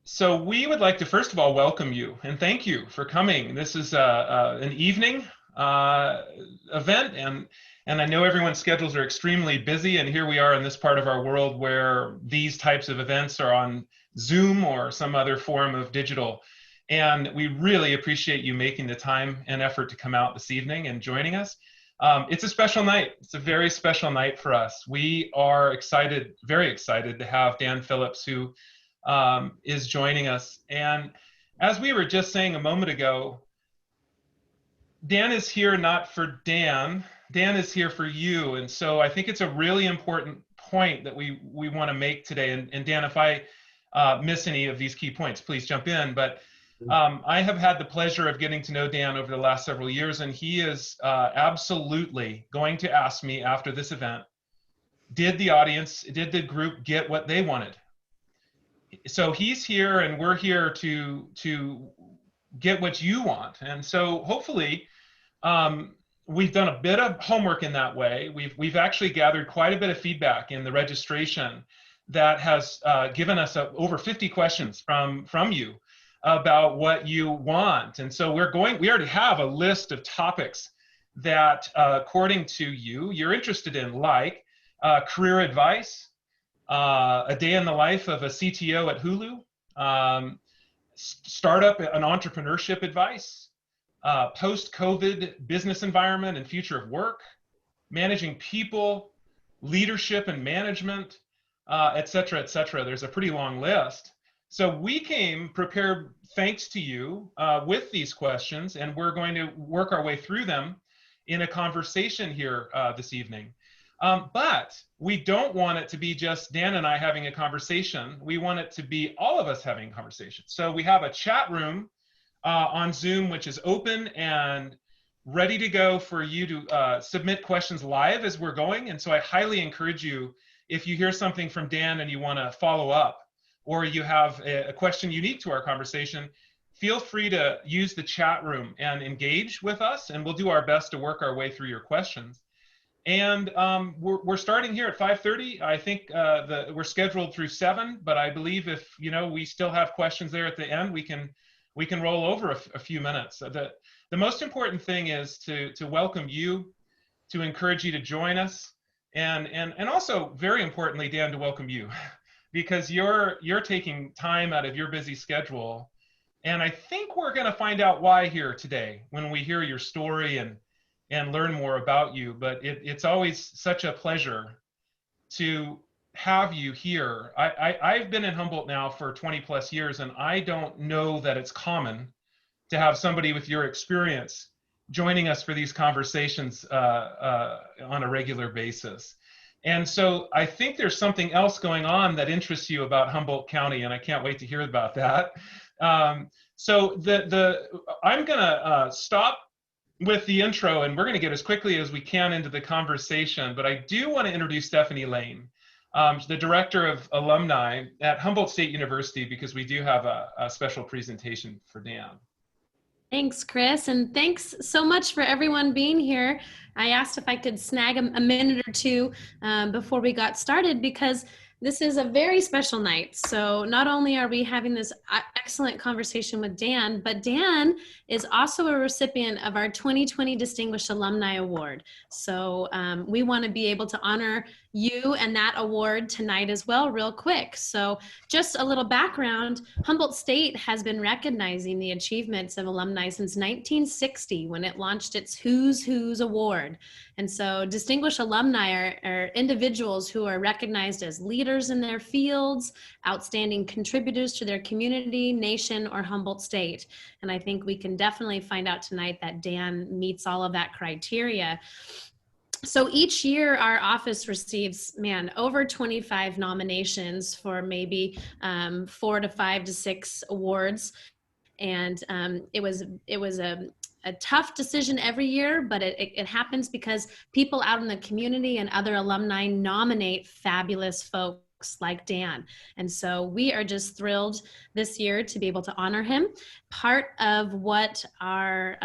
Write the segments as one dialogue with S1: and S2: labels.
S1: So we would like to first of all welcome you and thank you for coming. This is an evening uh, event, and I know everyone's schedules are extremely busy, and here we are in this part of our world where these types of events are on Zoom or some other form of digital. And we really appreciate you making the time and effort to come out this evening and joining us. It's a special night. It's a very special night for us. We are excited, very excited to have Dan Phillips, who is joining us. And as we were just saying a moment ago, Dan is here not for Dan. Dan is here for you. And so I think it's a really important point that we want to make today. And Dan, if I miss any of these key points, please jump in. But I have had the pleasure of getting to know Dan over the last several years, and he is absolutely going to ask me after this event, did the group get what they wanted? So he's here and we're here to get what you want. And so hopefully we've done a bit of homework in that way. We've actually gathered quite a bit of feedback in the registration that has given us over 50 questions from you about what you want. And so we already have a list of topics that according to you, you're interested in, like career advice, a day in the life of a CTO at Hulu, startup and entrepreneurship advice, post-COVID business environment and future of work, managing people, leadership and management, et cetera, et cetera. There's a pretty long list. So we came prepared, thanks to you, with these questions, and we're going to work our way through them in a conversation here this evening. But we don't want it to be just Dan and I having a conversation. We want it to be all of us having a conversation. So we have a chat room on Zoom, which is open and ready to go for you to submit questions live as we're going. And so I highly encourage you, if you hear something from Dan and you want to follow up, or you have a question unique to our conversation, feel free to use the chat room and engage with us, and we'll do our best to work our way through your questions. And we're starting here at 5:30. I think we're scheduled through 7, but I believe if we still have questions there at the end, we can roll over a few minutes. The most important thing is to welcome you, to encourage you to join us, and also very importantly, Dan, to welcome you, because you're taking time out of your busy schedule, and I think we're going to find out why here today when we hear your story and learn more about you. But it's always such a pleasure to have you here. I've been in Humboldt now for 20 plus years, and I don't know that it's common to have somebody with your experience joining us for these conversations on a regular basis. And so I think there's something else going on that interests you about Humboldt County, and I can't wait to hear about that. So I'm gonna stop with the intro, and we're going to get as quickly as we can into the conversation. But I do want to introduce Stephanie Lane, the Director of Alumni at Humboldt State University, because we do have a special presentation for Dan.
S2: Thanks, Chris, and thanks so much for everyone being here. I asked if I could snag a minute or two before we got started, because this is a very special night. So not only are we having this excellent conversation with Dan, but Dan is also a recipient of our 2020 Distinguished Alumni Award. So we want to be able to honor you and that award tonight as well, real quick. So just a little background, Humboldt State has been recognizing the achievements of alumni since 1960, when it launched its Who's Who's Award. And so distinguished alumni are individuals who are recognized as leaders in their fields, outstanding contributors to their community, nation, or Humboldt State. And I think we can definitely find out tonight that Dan meets all of that criteria. So each year our office receives, over 25 nominations for maybe 4 to 5 to 6 awards. And it was a tough decision every year, but it happens because people out in the community and other alumni nominate fabulous folks like Dan. And so we are just thrilled this year to be able to honor him. Part of what our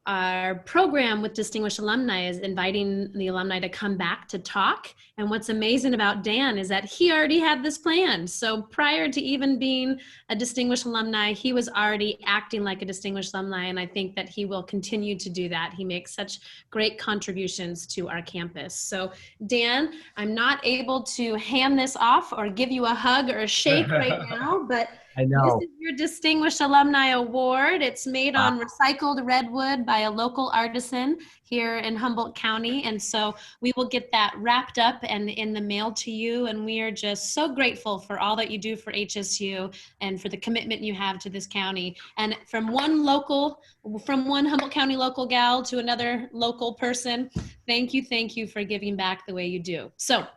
S2: our program with Distinguished Alumni is inviting the alumni to come back to talk. And what's amazing about Dan is that he already had this planned. So prior to even being a Distinguished Alumni, he was already acting like a Distinguished Alumni. And I think that he will continue to do that. He makes such great contributions to our campus. So Dan, I'm not able to hand this off or give you a hug or a shake right now, but
S3: I
S2: this
S3: know.
S2: is your Distinguished Alumni Award. It's made
S3: Wow.
S2: on recycled redwood by a local artisan here in Humboldt County. And so we will get that wrapped up and in the mail to you. And we are just so grateful for all that you do for HSU and for the commitment you have to this county. And from one Humboldt County local gal to another local person, thank you for giving back the way you do. So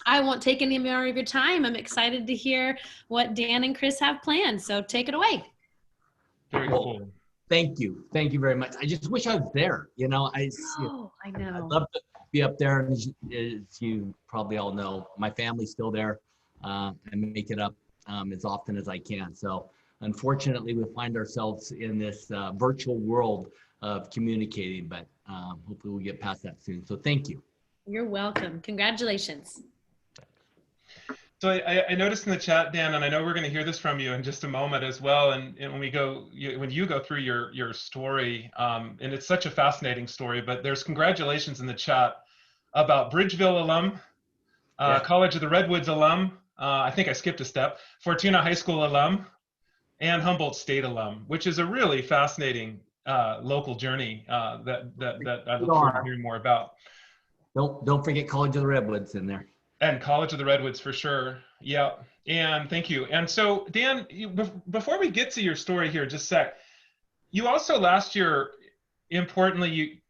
S2: I won't take any more of your time. I'm excited to hear what Dan and Chris have planned. So take it away.
S1: Very cool.
S3: Thank you. Thank you very much. I just wish I was there.
S2: I know.
S3: I'd love to be up there. And as you probably all know, my family's still there. I make it up as often as I can. So unfortunately, we find ourselves in this virtual world of communicating, but hopefully we'll get past that soon. So thank you.
S2: You're welcome. Congratulations.
S1: So I noticed in the chat, Dan, and I know we're going to hear this from you in just a moment as well. And when you go through your story, and it's such a fascinating story, but there's congratulations in the chat about Bridgeville alum, College of the Redwoods alum. I think I skipped a step. Fortuna High School alum, and Humboldt State alum, which is a really fascinating local journey that I look forward to hearing more about.
S3: Don't forget College of the Redwoods in there.
S1: And College of the Redwoods for sure. Yeah. And thank you. And so, Dan, before we get to your story here, just a sec, you also last year, importantly,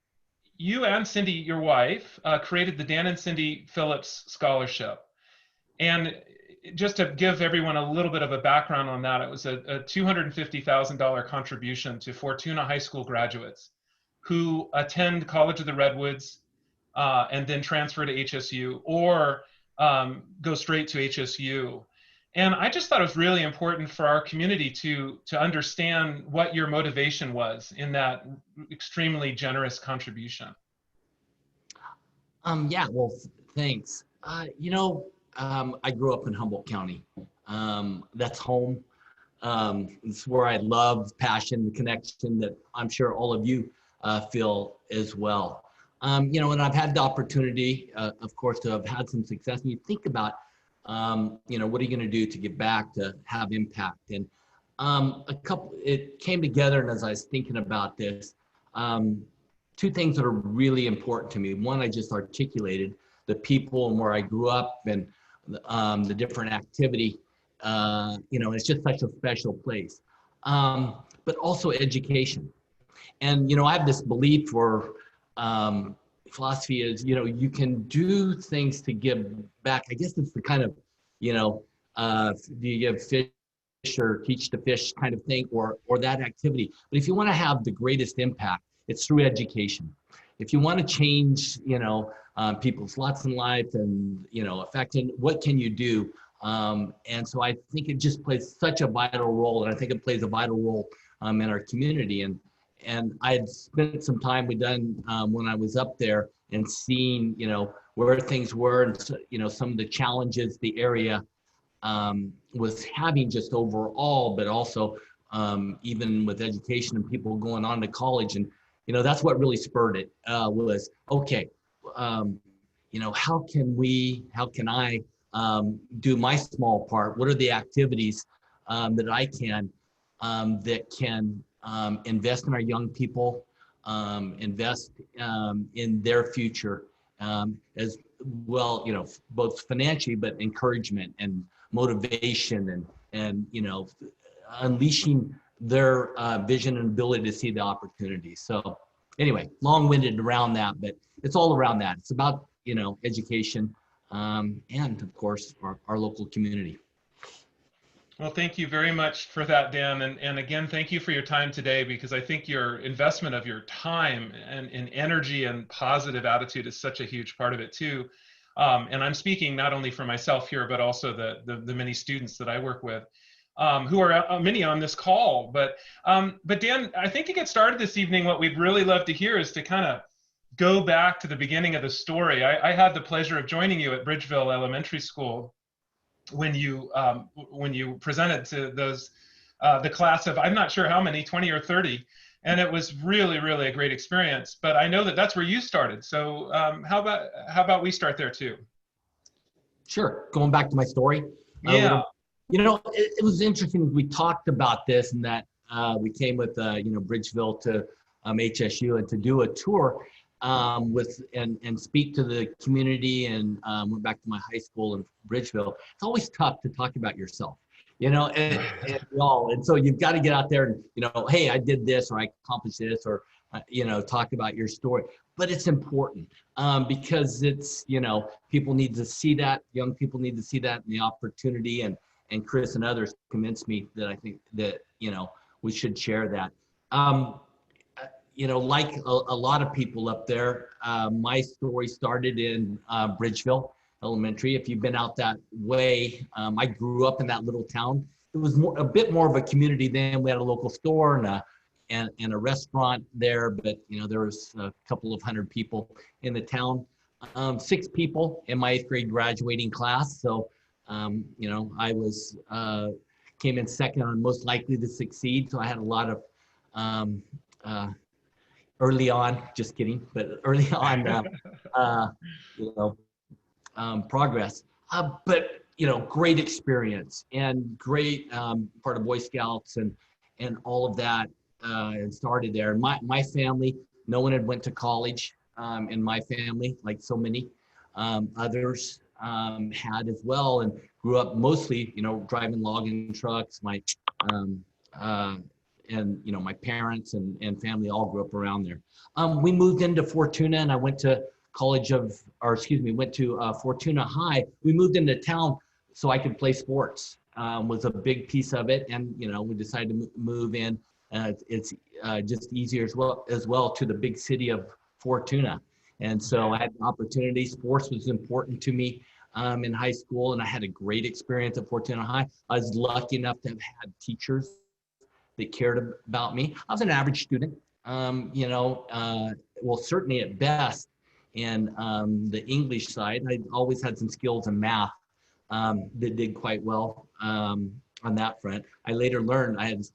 S1: you and Cindy, your wife, created the Dan and Cindy Phillips Scholarship. And just to give everyone a little bit of a background on that, it was a $250,000 contribution to Fortuna High School graduates who attend College of the Redwoods and then transfer to HSU or go straight to HSU. And I just thought it was really important for our community to understand what your motivation was in that extremely generous contribution.
S3: Yeah, well, thanks. I grew up in Humboldt County. That's home. It's where I love, passion, the connection that I'm sure all of you feel as well. And I've had the opportunity, of course, to have had some success. And you think about, what are you going to do to get back to have impact? And it came together, and as I was thinking about this, two things that are really important to me. One, I just articulated the people and where I grew up and the different activity. It's just such a special place. But also education. And, I have this belief or philosophy is, you can do things to give back. I guess it's the kind of, do you give fish or teach to fish kind of thing or that activity. But if you want to have the greatest impact, it's through education. If you want to change, people's lots in life and, affecting, what can you do? And so I think it just plays such a vital role. And I think it plays a vital role in our community. And I had spent some time when I was up there and seeing, where things were and, some of the challenges the area was having just overall, but also even with education and people going on to college. And, that's what really spurred it was, okay, how can I do my small part? What are the activities that I can invest in our young people, invest in their future as well, both financially, but encouragement and motivation and unleashing their vision and ability to see the opportunities. So anyway, long-winded around that, but it's all around that. It's about, education and of course our local community.
S1: Well, thank you very much for that, Dan. And again, thank you for your time today, because I think your investment of your time and energy and positive attitude is such a huge part of it too. And I'm speaking not only for myself here, but also the many students that I work with. who are many on this call. But Dan, I think to get started this evening, what we'd really love to hear is to kind of go back to the beginning of the story. I had the pleasure of joining you at Bridgeville Elementary School when you presented to those the class of, I'm not sure how many, 20 or 30, and it was really, really a great experience. But I know that that's where you started. So how about we start there too?
S3: Sure. Going back to my story.
S1: Yeah.
S3: It was interesting as we talked about this, and that we came with Bridgeville to HSU and to do a tour and speak to the community, and went back to my high school in Bridgeville. It's always tough to talk about yourself, and so you've got to get out there and, hey, I did this, or I accomplished this, or, talk about your story. But it's important because it's, people need to see that, young people need to see that, and the opportunity, and Chris and others convinced me that I think that, we should share that. Like a lot of people up there, my story started in Bridgeville Elementary. If you've been out that way, I grew up in that little town. It was a bit more of a community then. We had a local store and a restaurant there, but there was a couple of hundred people in the town. 6 people in my 8th grade graduating class. So, I was came in second on most likely to succeed. So I had a lot of early on, just kidding, but early on, progress. But great experience and great part of Boy Scouts and all of that. And started there. My family, no one had went to college in my family, like so many others had as well, and grew up mostly, driving logging trucks. My my parents and family all grew up around there. We moved into Fortuna, and I went to went to Fortuna High. We moved into town so I could play sports. Was a big piece of it, and we decided to move in. It's just easier as well to the big city of Fortuna. And so I had an opportunity. Sports was important to me in high school, and I had a great experience at Fortuna High. I was lucky enough to have had teachers that cared about me. I was an average student, certainly at best. And the English side, I always had some skills in math that did quite well on that front. I later learned I had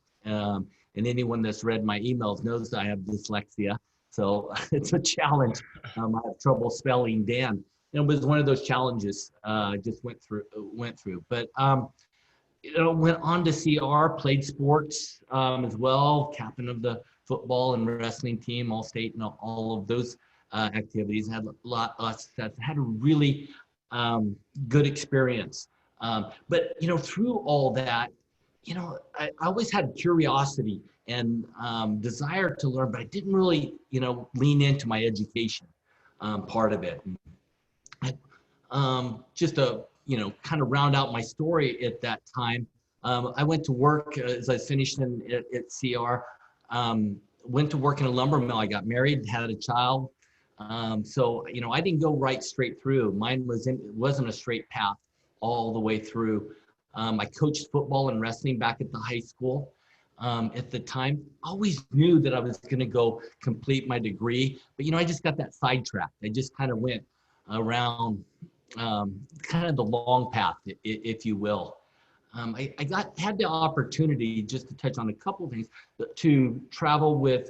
S3: and anyone that's read my emails knows that I have dyslexia. So it's a challenge. I have trouble spelling Dan. It was one of those challenges just went through. But, went on to CR, played sports as well, captain of the football and wrestling team, all state, and all of those activities. Had had a really good experience. But, through all that, I always had curiosity and desire to learn, but I didn't really, lean into my education part of it. Just to, kind of round out my story at that time, I went to work as I finished at CR, went to work in a lumber mill. I got married, had a child. So, I didn't go right straight through. Mine wasn't a straight path all the way through. I coached football and wrestling back at the high school at the time. Always knew that I was going to go complete my degree, but I just got that sidetracked. I just kind of went around kind of the long path, if you will. I had the opportunity, just to touch on a couple of things, to travel with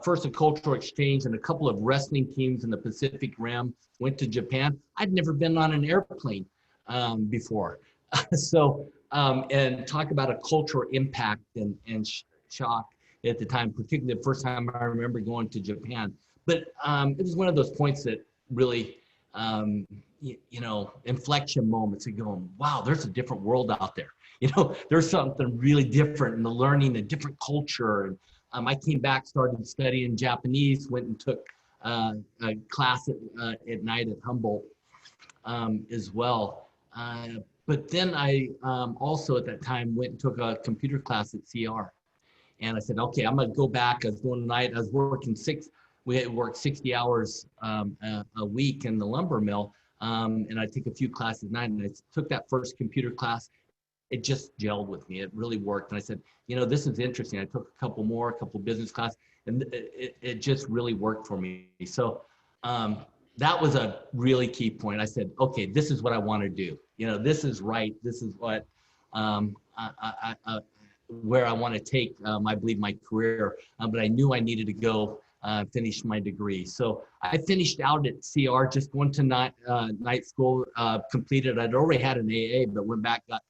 S3: first a cultural exchange and a couple of wrestling teams in the Pacific Rim. Went to Japan. I'd never been on an airplane before. So, and talk about a cultural impact and shock at the time, particularly the first time I remember going to Japan. But it was one of those points that really, inflection moments of going, wow, there's a different world out there. There's something really different in the learning, a different culture. And I came back, started studying Japanese, went and took a class at night at Humboldt as well. But then I also at that time went and took a computer class at CR. And I said, okay, I'm going to go back. I was going tonight. I was working we had worked 60 hours a week in the lumber mill. And I took a few classes at night. And I took that first computer class it just gelled with me. It really worked. And I said, you know, this is interesting. I took a couple business classes, and it just really worked for me. So that was a really key point. I said, okay, this is what I want to do. You know, this is right. This is what where I want to take, I believe, my career. But I knew I needed to go finish my degree. So I finished out at CR, just went to night school, completed. I'd already had an AA, but went back, got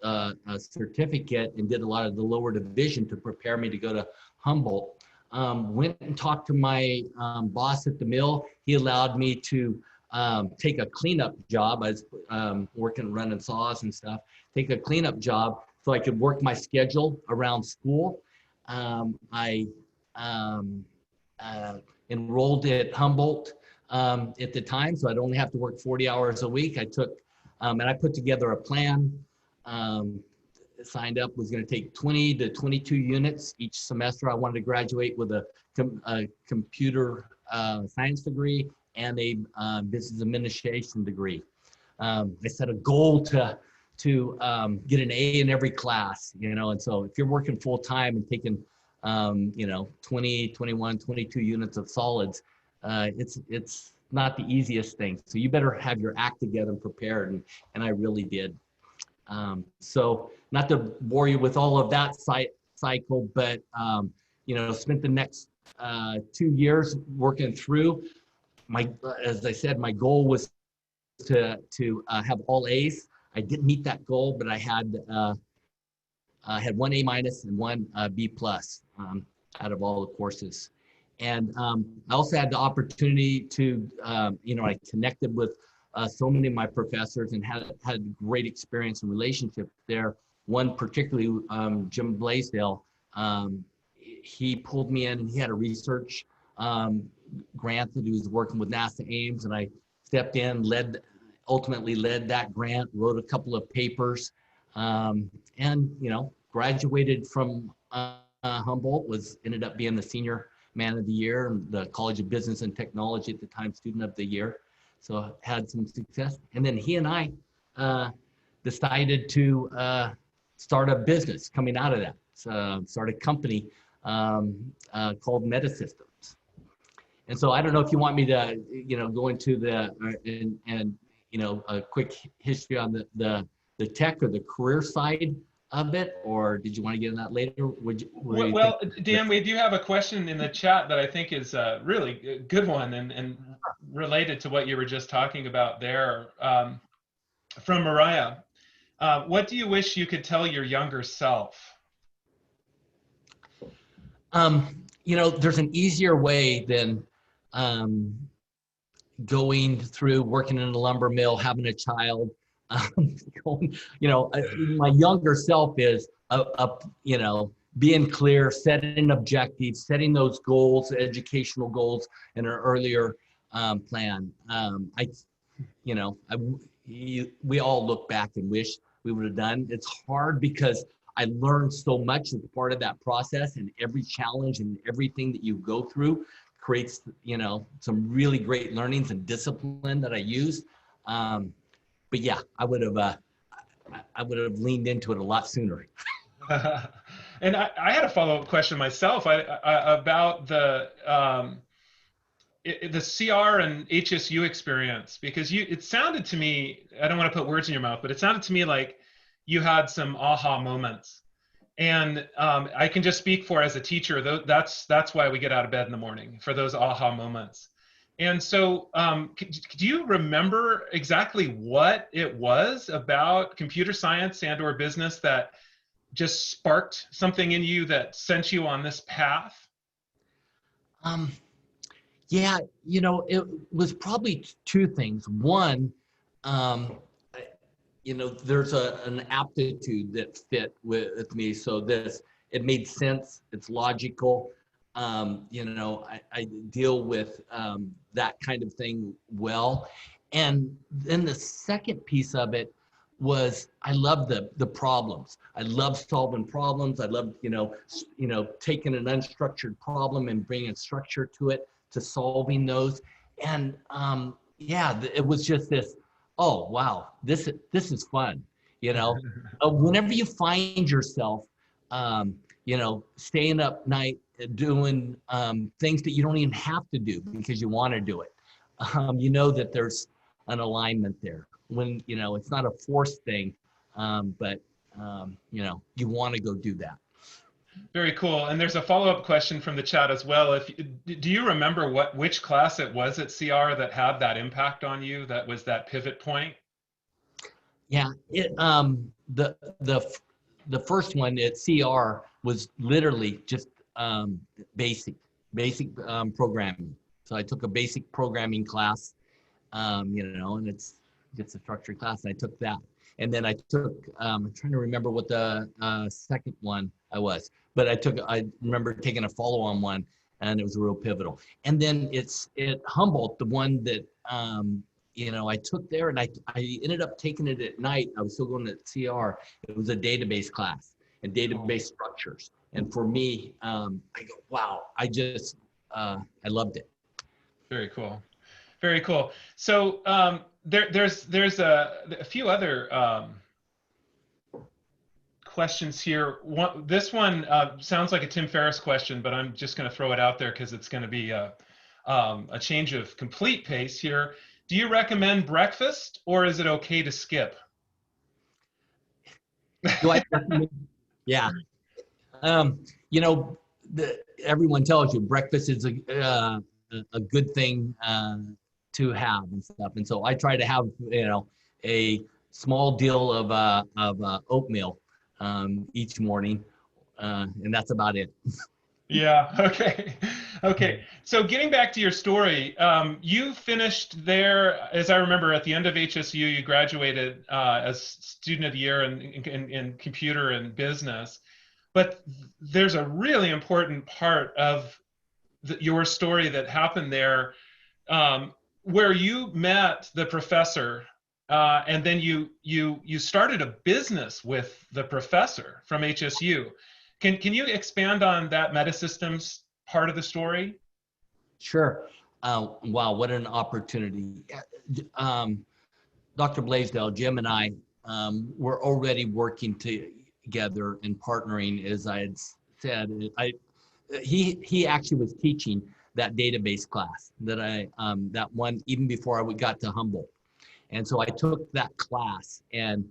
S3: a certificate, and did a lot of the lower division to prepare me to go to Humboldt. Went and talked to my boss at the mill. He allowed me to take a cleanup job. I was working, running saws and stuff, take a cleanup job so I could work my schedule around school. I enrolled at Humboldt at the time, so I'd only have to work 40 hours a week. I took, and I put together a plan, signed up, was going to take 20 to 22 units each semester. I wanted to graduate with a computer science degree and a business administration degree. I set a goal to get an A in every class, you know, and so if you're working full time and taking, you know, 20, 21, 22 units of solids, it's not the easiest thing. So you better have your act together and prepared, and I really did. So not to bore you with all of that cycle, but, you know, spent the next 2 years working through as I said, my goal was to have all A's. I didn't meet that goal, but I had one A- and one B+ out of all the courses. And I also had the opportunity to, you know, I connected with so many of my professors and had great experience and relationship there. One particularly, Jim Blaisdell, he pulled me in, and he had a research grant that he was working with NASA Ames, and I stepped in, ultimately led that grant, wrote a couple of papers, and, you know, graduated from Humboldt, ended up being the senior man of the year, and the College of Business and Technology at the time, student of the year. So had some success. And then he and I decided to start a business coming out of that. Start a company called Metasystems. And so I don't know if you want me to, you know, go into and you know, a quick history on the tech or the career side of it, or did you want to get in that later?
S1: Well, Dan, we do have a question in the chat that I think is a really good one and related to what you were just talking about there, from Mariah. What do you wish you could tell your younger self?
S3: You know, there's an easier way than going through working in a lumber mill, having a child, you know, my younger self is you know, being clear, setting objectives, setting those goals, educational goals in an earlier plan. You know, we all look back and wish we would have done. It's hard because I learned so much as part of that process, and every challenge and everything that you go through creates, you know, some really great learnings and discipline that I used. But yeah, I would have leaned into it a lot sooner.
S1: And I had a follow-up question myself about the CR and HSU experience, because it sounded to me, I don't want to put words in your mouth, but it sounded to me like you had some aha moments. And I can just speak for as a teacher, that's why we get out of bed in the morning, for those aha moments. And so do you remember exactly what it was about computer science and or business that just sparked something in you that sent you on this path?
S3: Yeah, you know, it was probably two things. One, you know, there's an aptitude that fit with me. So it made sense. It's logical. You know, I deal with that kind of thing well. And then the second piece of it was I love the problems. I love solving problems. I love, you know, taking an unstructured problem and bringing structure to it, to solving those. And yeah, it was just this, oh, wow, this is fun. you know. Whenever you find yourself, staying up night doing things that you don't even have to do because you want to do it, you know that there's an alignment there. When, it's not a forced thing, but, you want to go do that.
S1: Very cool. And there's a follow-up question from the chat as well. Do you remember which class it was at CR that had that impact on you? That was that pivot point?
S3: Yeah, the first one at CR was literally just basic programming. So I took a basic programming class, and it's a structured class. And I took that, and then I took. I'm trying to remember what the second one was, but I remember taking a follow-on one, and it was real pivotal. And then it's at Humboldt, the one that I took there, and I ended up taking it at night. I was still going to CR. It was a database class and database structures. And for me, I go, wow, I loved it.
S1: Very cool. Very cool. So there's a few other questions here. This one sounds like a Tim Ferriss question, but I'm just going to throw it out there because it's going to be a change of complete pace here. Do you recommend breakfast, or is it okay to skip?
S3: Do I recommend? Yeah. Everyone tells you breakfast is a good thing to have and stuff. And so I try to have, a small deal of oatmeal each morning, and that's about it.
S1: Yeah. Okay. Okay. So getting back to your story, you finished there, as I remember, at the end of HSU, you graduated as student of the year in computer and business. But there's a really important part of your story that happened there, where you met the professor, and then you started a business with the professor from HSU. Can you expand on that Metasystems part of the story?
S3: Sure. Wow, what an opportunity. Dr. Blaisdell, Jim and I were already working together and partnering, as I had said. He actually was teaching that database class that one even before I got to Humboldt. And so I took that class, and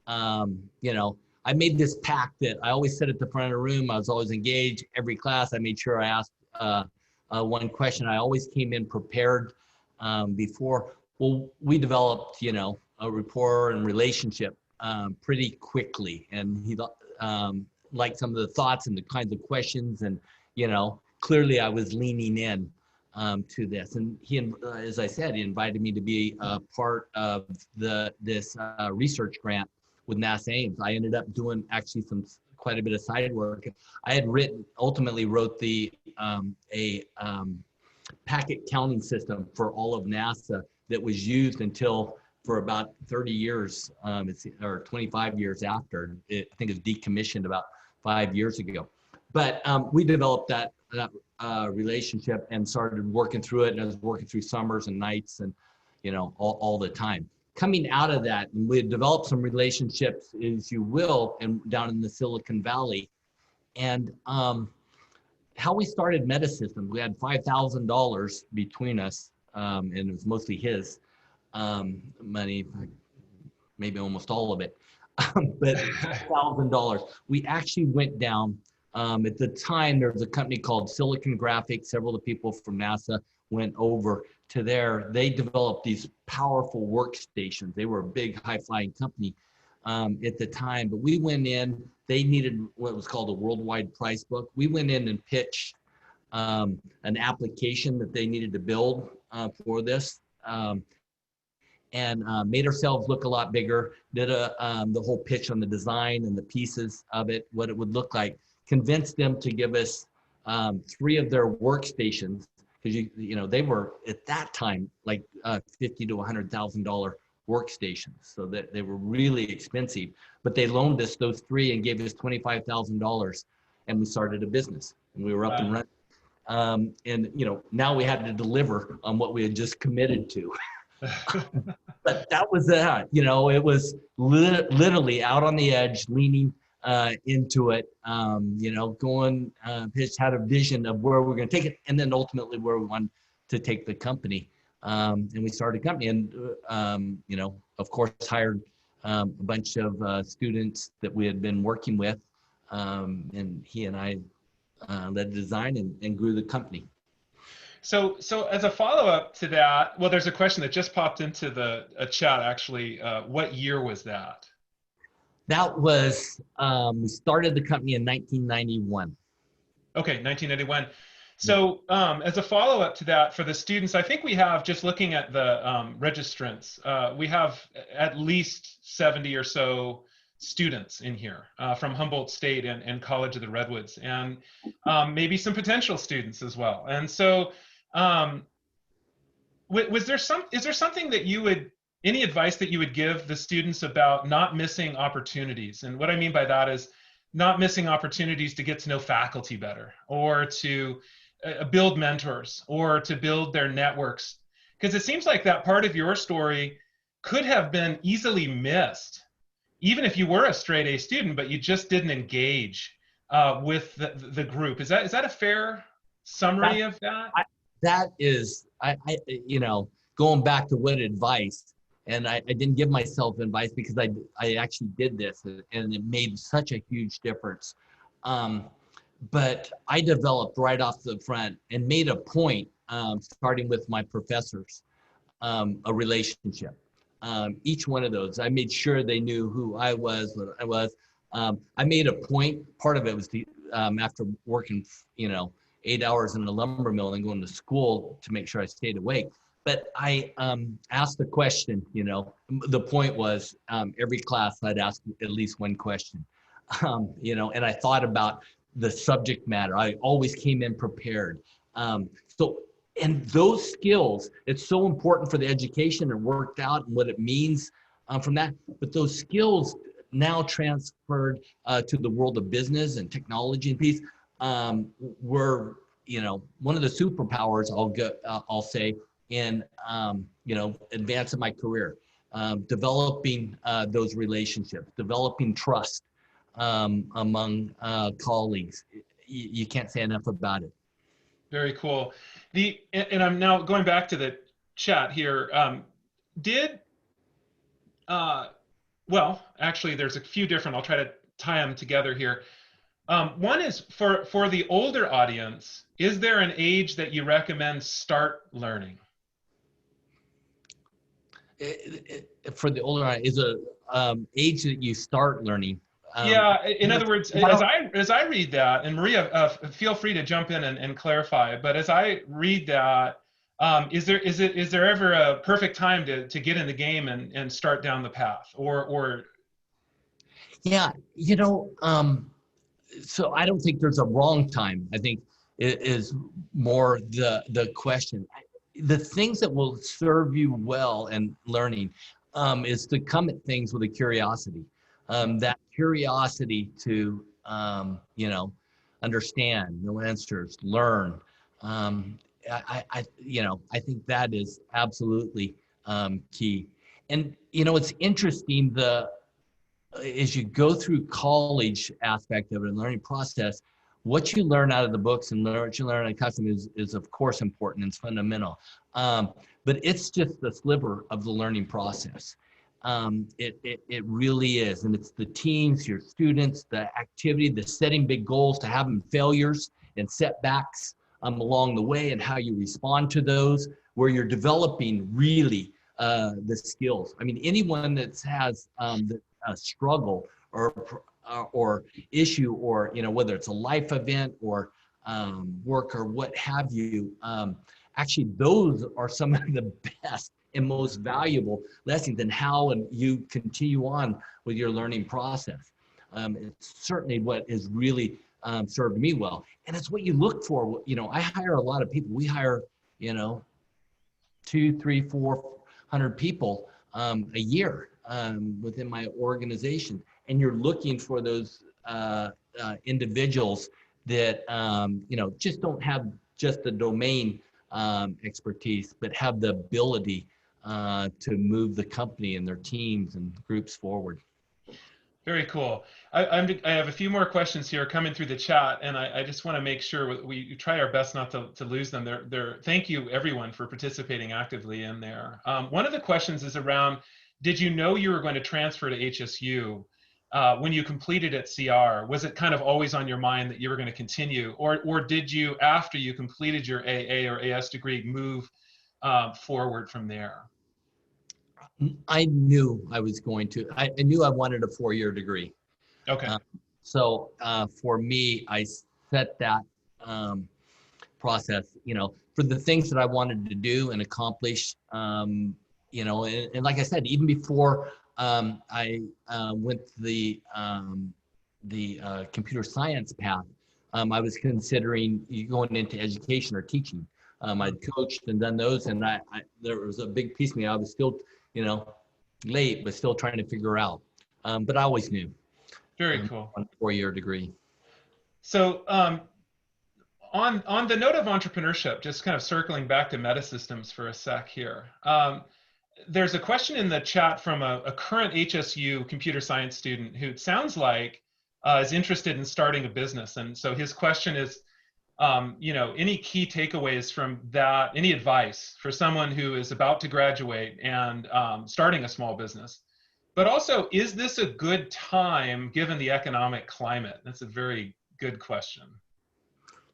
S3: I made this pact that I always sit at the front of the room. I was always engaged. Every class, I made sure I asked one question. I always came in prepared before. Well, we developed, a rapport and relationship pretty quickly. And he liked some of the thoughts and the kinds of questions. And, clearly I was leaning in to this. And he, as I said, he invited me to be a part of this research grant with NASA Ames. I ended up doing actually quite a bit of side work. I had ultimately wrote a packet counting system for all of NASA that was used for about 30 years, or 25 years after. I think it was decommissioned about 5 years ago. But we developed that relationship and started working through it. And I was working through summers and nights and, all the time. Coming out of that, we had developed some relationships, as you will, and down in the Silicon Valley. And how we started Metasystems, we had $5,000 between us, and it was mostly his money, maybe almost all of it, but $5,000. We actually went down. At the time, there was a company called Silicon Graphics. Several of the people from NASA went over to there. They developed these powerful workstations. They were a big high-flying company at the time, but we went in. They needed what was called a worldwide price book. We went in and pitched an application that they needed to build for this, and made ourselves look a lot bigger. Did the whole pitch on the design and the pieces of it, what it would look like. Convinced them to give us 3 of their workstations, because they were at that time like $50,000 to $100,000 workstations, so that they were really expensive. But they loaned us those 3 and gave us $25,000, and we started a business, and we were up and running. And now we had to deliver on what we had just committed to. But that was that. It was literally out on the edge, leaning into it. Going pitched, had a vision of where we're going to take it, and then ultimately where we wanted to take the company. And we started a company, and of course, hired a bunch of students that we had been working with, and he and I led design and grew the company.
S1: So as a follow-up to that, well, there's a question that just popped into the chat actually. What year was that?
S3: That was, we started the company in 1991.
S1: Okay, 1991. So as a follow-up to that, for the students, I think we have, just looking at the registrants, we have at least 70 or so students in here from Humboldt State and College of the Redwoods, and maybe some potential students as well. And so is there something that you would, any advice that you would give the students about not missing opportunities? And what I mean by that is not missing opportunities to get to know faculty better, or to build mentors, or to build their networks. Because it seems like that part of your story could have been easily missed, even if you were a straight A student, but you just didn't engage with the group. Is that a fair summary of that?
S3: That is, going back to what advice, and I didn't give myself advice because I actually did this, and it made such a huge difference. But I developed right off the front and made a point, starting with my professors, a relationship. Each one of those, I made sure they knew who I was, what I was. I made a point, part of it was after working, 8 hours in the lumber mill and going to school to make sure I stayed awake. But I asked the question, the point was every class I'd ask at least one question, and I thought about the subject matter. I always came in prepared. And those skills, it's so important for the education and worked out and what it means from that. But those skills now transferred to the world of business and technology and peace were, one of the superpowers I'll say in, advancing my career, developing those relationships, developing trust among colleagues. You can't say enough about it.
S1: Very cool. And I'm now going back to the chat here. Well, actually, there's a few different, I'll try to tie them together here. One is for the older audience, is there an age that you recommend start learning?
S3: For the older, is a age that you start learning?
S1: Yeah, in other words, as I read that, and Maria, feel free to jump in and clarify, but as I read that, is there ever a perfect time to get in the game and start down the path, or?
S3: Yeah, so I don't think there's a wrong time. I think it is more the question. The things that will serve you well in learning is to come at things with a curiosity. That curiosity to, understand, know answers, learn. I think that is absolutely key. And, it's interesting, as you go through college aspect of it and learning process, what you learn out of the books and what you learn in custom is of course important and it's fundamental. But it's just the sliver of the learning process. It really is. And it's the teams, your students, the activity, the setting big goals, to have them failures and setbacks along the way, and how you respond to those, where you're developing really the skills. I mean, anyone that has a struggle or issue, or whether it's a life event or work or what have you, actually those are some of the best and most valuable lessons in how and you continue on with your learning process. It's certainly what has really served me well, and it's what you look for. I hire a lot of people. We hire 200, 300, 400 people a year within my organization, and you're looking for those individuals that just don't have just the domain expertise, but have the ability to move the company and their teams and groups forward.
S1: Very cool. I have a few more questions here coming through the chat, and I just want to make sure we try our best not to lose them. Thank you, everyone, for participating actively in there. One of the questions is around, did you know you were going to transfer to HSU when you completed at CR? Was it kind of always on your mind that you were going to continue, or did you, after you completed your AA or AS degree, move forward from there?
S3: I knew I was going to. I knew I wanted a 4-year degree.
S1: Okay.
S3: So for me, I set that process, for the things that I wanted to do and accomplish, and like I said, even before I went the computer science path, I was considering going into education or teaching. I'd coached and done those, and there was a big piece of me. I was still, late, but still trying to figure out. But I always knew.
S1: Very cool.
S3: On a 4-year degree.
S1: So on the note of entrepreneurship, just kind of circling back to Metasystems for a sec here. There's a question in the chat from a current HSU computer science student who it sounds like is interested in starting a business. And so his question is, any key takeaways from that, any advice for someone who is about to graduate and starting a small business? But also, is this a good time given the economic climate? That's a very good question.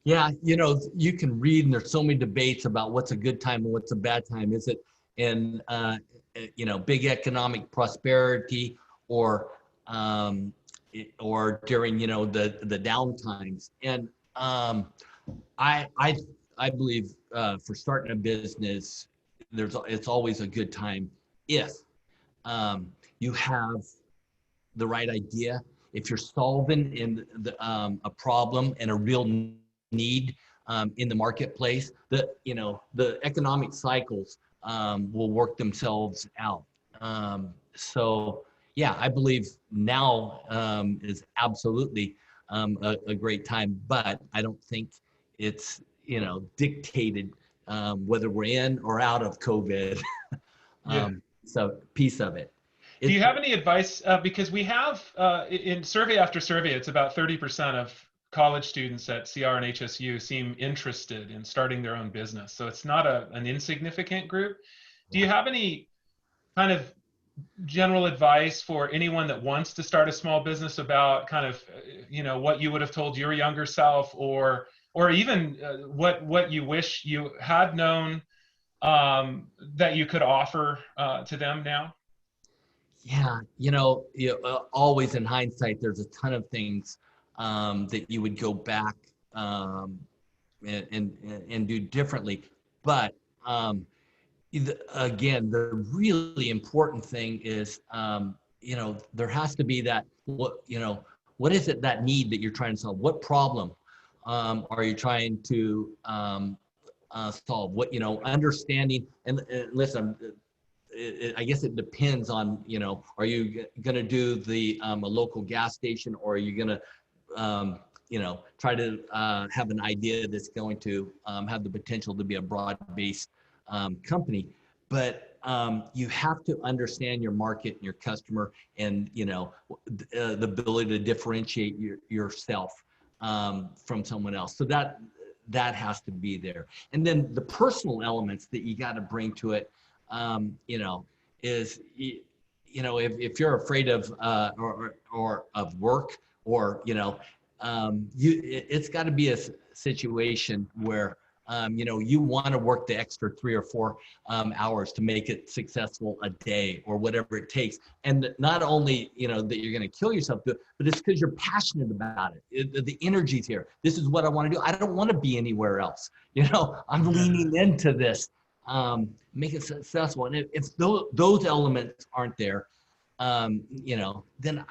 S3: Yeah, you can read, and there's so many debates about what's a good time and what's a bad time. Is it in, big economic prosperity, or during, the down times? And I believe for starting a business, it's always a good time if you have the right idea. If you're solving a problem and a real need in the marketplace, the economic cycles will work themselves out. So yeah, I believe now is absolutely a great time, but I don't think it's dictated whether we're in or out of COVID.
S1: Yeah.
S3: So piece of it.
S1: Do you have any advice? Because we have, in survey after survey, it's about 30% of college students at CR and HSU seem interested in starting their own business. So it's not an insignificant group. Do you have any kind of general advice for anyone that wants to start a small business about kind of, what you would have told your younger self, or even what you wish you had known that you could offer to them now?
S3: Yeah, always in hindsight, there's a ton of things that you would go back and do differently. But again, the really important thing is, there has to be that, what is it, that need that you're trying to solve? What problem are you trying to solve? What, understanding, and listen, I guess it depends on, are you going to do a local gas station, or are you going to, try to have an idea that's going to have the potential to be a broad-based company? But you have to understand your market and your customer, and, the ability to differentiate yourself from someone else. So that has to be there. And then the personal elements that you got to bring to it, is, if you're afraid of or of work, or it's got to be a situation where you want to work the extra 3 or 4 hours to make it successful a day, or whatever it takes. And not only that you're going to kill yourself, but it's because you're passionate about it. The energy's here. This is what I want to do. I don't want to be anywhere else. I'm leaning into this. Make it successful. And if those elements aren't there, then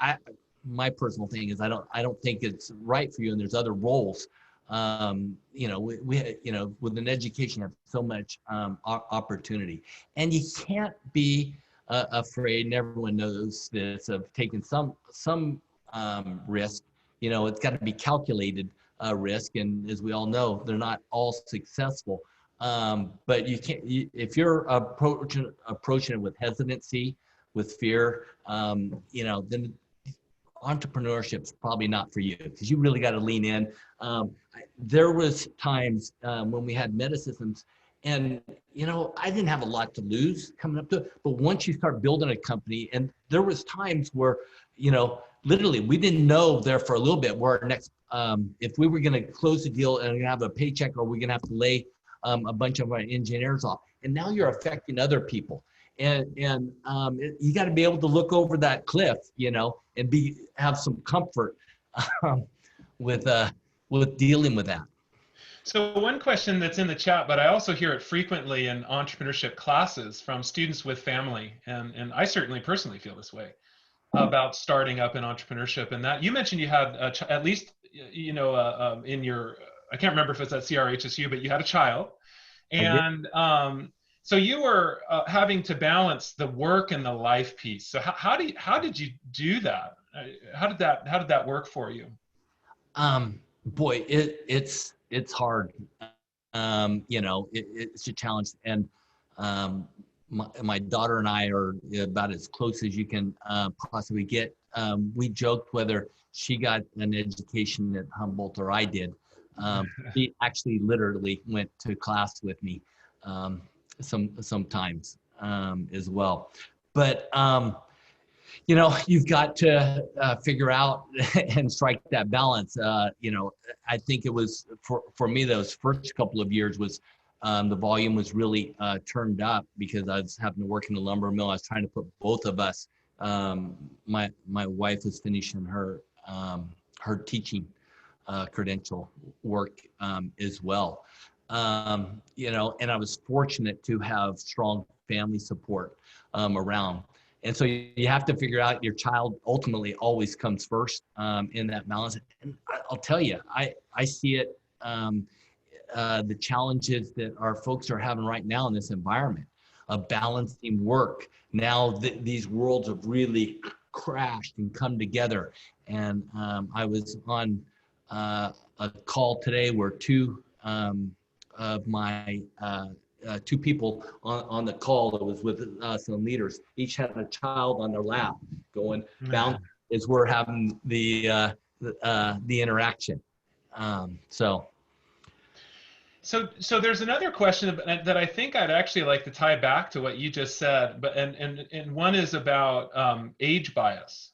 S3: my personal thing is I don't think it's right for you. And there's other roles. We with an education have so much opportunity, and you can't be afraid. And everyone knows this, of taking some risk. It's got to be calculated risk, and as we all know, they're not all successful. But if you're approaching it with hesitancy, with fear, then entrepreneurship's probably not for you, because you really got to lean in. There was times when we had Metasystems, and I didn't have a lot to lose coming up to it. But once you start building a company, and there was times where, literally we didn't know there for a little bit where our next, if we were going to close the deal and have a paycheck, or we're going to have to lay a bunch of our engineers off. And now you're affecting other people. And you got to be able to look over that cliff, and have some comfort with dealing with that.
S1: So one question that's in the chat, but I also hear it frequently in entrepreneurship classes from students with family, and I certainly personally feel this way about starting up in entrepreneurship. And that you mentioned you had at least in your, I can't remember if it's at CRHSU, but you had a child, and so you were having to balance the work and the life piece. So how did you do that? How did that work for you?
S3: Boy, it's hard. It's a challenge, and my daughter and I are about as close as you can possibly get. We joked whether she got an education at Humboldt or I did. She actually literally went to class with me sometimes as well. But you've got to figure out and strike that balance. I think it was for me, those first couple of years was the volume was really turned up, because I was having to work in the lumber mill. I was trying to put both of us. My wife was finishing her teaching credential work as well. And I was fortunate to have strong family support around. And so you have to figure out, your child ultimately always comes first in that balance. And I'll tell you, I see it, the challenges that our folks are having right now in this environment of balancing work. Now these worlds have really crashed and come together. And I was on a call today where two of my two people on the call that was with some leaders, each had a child on their lap going down as we're having the interaction. So
S1: there's another question that I think I'd actually like to tie back to what you just said, but and one is about age bias.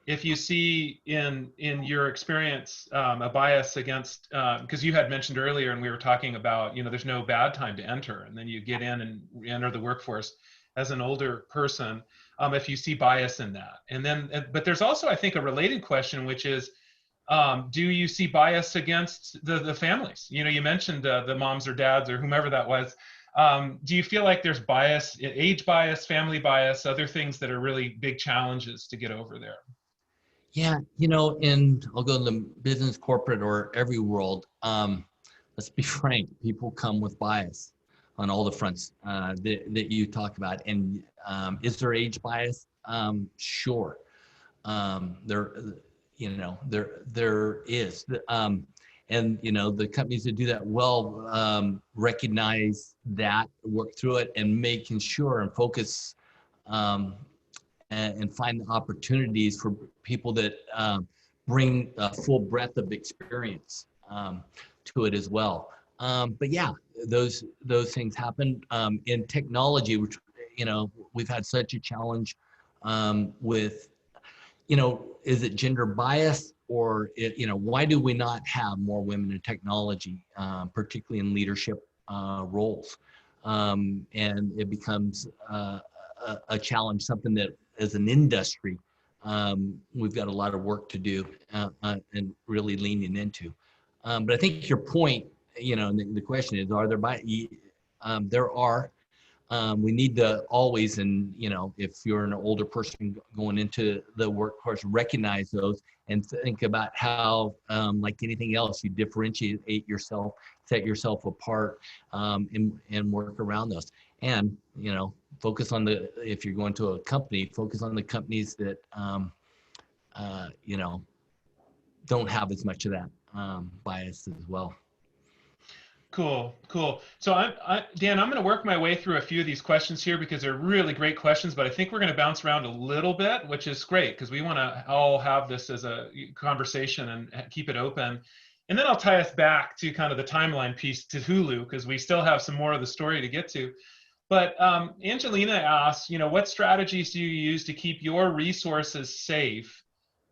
S1: If you see in your experience a bias against, because you had mentioned earlier, and we were talking about, there's no bad time to enter, and then you get in and enter the workforce as an older person, if you see bias in that. And then, but there's also, I think, a related question, which is, do you see bias against the families? You mentioned the moms or dads or whomever that was. Do you feel like there's bias, age bias, family bias, other things that are really big challenges to get over there?
S3: Yeah, and I'll go to the business, corporate, or every world. Let's be frank, people come with bias on all the fronts that you talk about. And is there age bias? Sure. There is. And the companies that do that well recognize that, work through it, and making sure and focus and find the opportunities for people that bring a full breadth of experience to it as well. But yeah, those things happen in technology, which we've had such a challenge with. Is it gender bias, or why do we not have more women in technology, particularly in leadership roles? And it becomes a challenge, something that as an industry, we've got a lot of work to do and really leaning into. But I think your point, the question is, are there bias? There are. We need to always, and if you're an older person going into the workforce, recognize those and think about how, like anything else, you differentiate yourself, set yourself apart, and work around those. And focus on if you're going to a company, focus on the companies that don't have as much of that bias as well.
S1: Cool, cool. So Dan, I'm going to work my way through a few of these questions here because they're really great questions, but I think we're going to bounce around a little bit, which is great because we want to all have this as a conversation and keep it open. And then I'll tie us back to kind of the timeline piece to Hulu because we still have some more of the story to get to. But Angelina asks, what strategies do you use to keep your resources safe,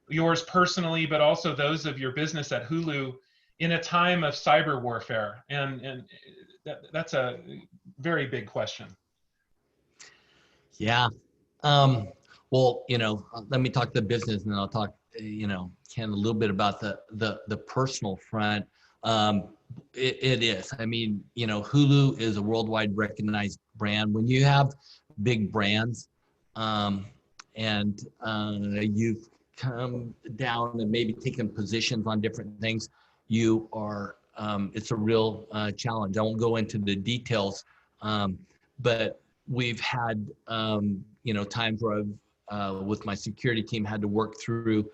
S1: yours personally, but also those of your business at Hulu, in a time of cyber warfare? And that's a very big question.
S3: Yeah. Well, let me talk the business, and then I'll talk, Ken, a little bit about the personal front. It is. I mean, Hulu is a worldwide recognized brand. When you have big brands, and you've come down and maybe taken positions on different things, you are, it's a real challenge. I won't go into the details, but we've had, times where I've, with my security team, had to work through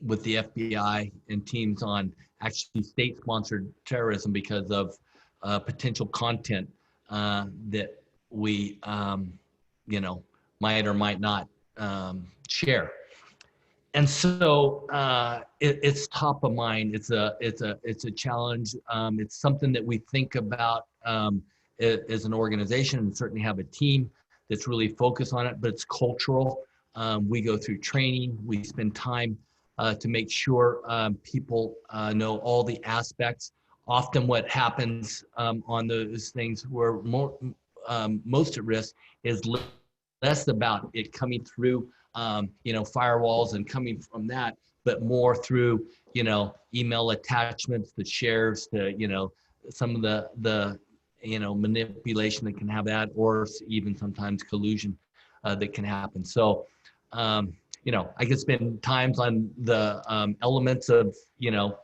S3: with the FBI and teams on actually state-sponsored terrorism because of potential content that we, might or might not share. And so it's top of mind. It's a challenge. It's something that we think about as an organization, and certainly have a team that's really focused on it. But it's cultural. We go through training. We spend time to make sure people know all the aspects. Often, what happens on those things where most at risk is less about it coming through firewalls and coming from that, but more through, email attachments, the shares, to, some of the manipulation that can have that, or even sometimes collusion that can happen. So, I could spend times on the elements of,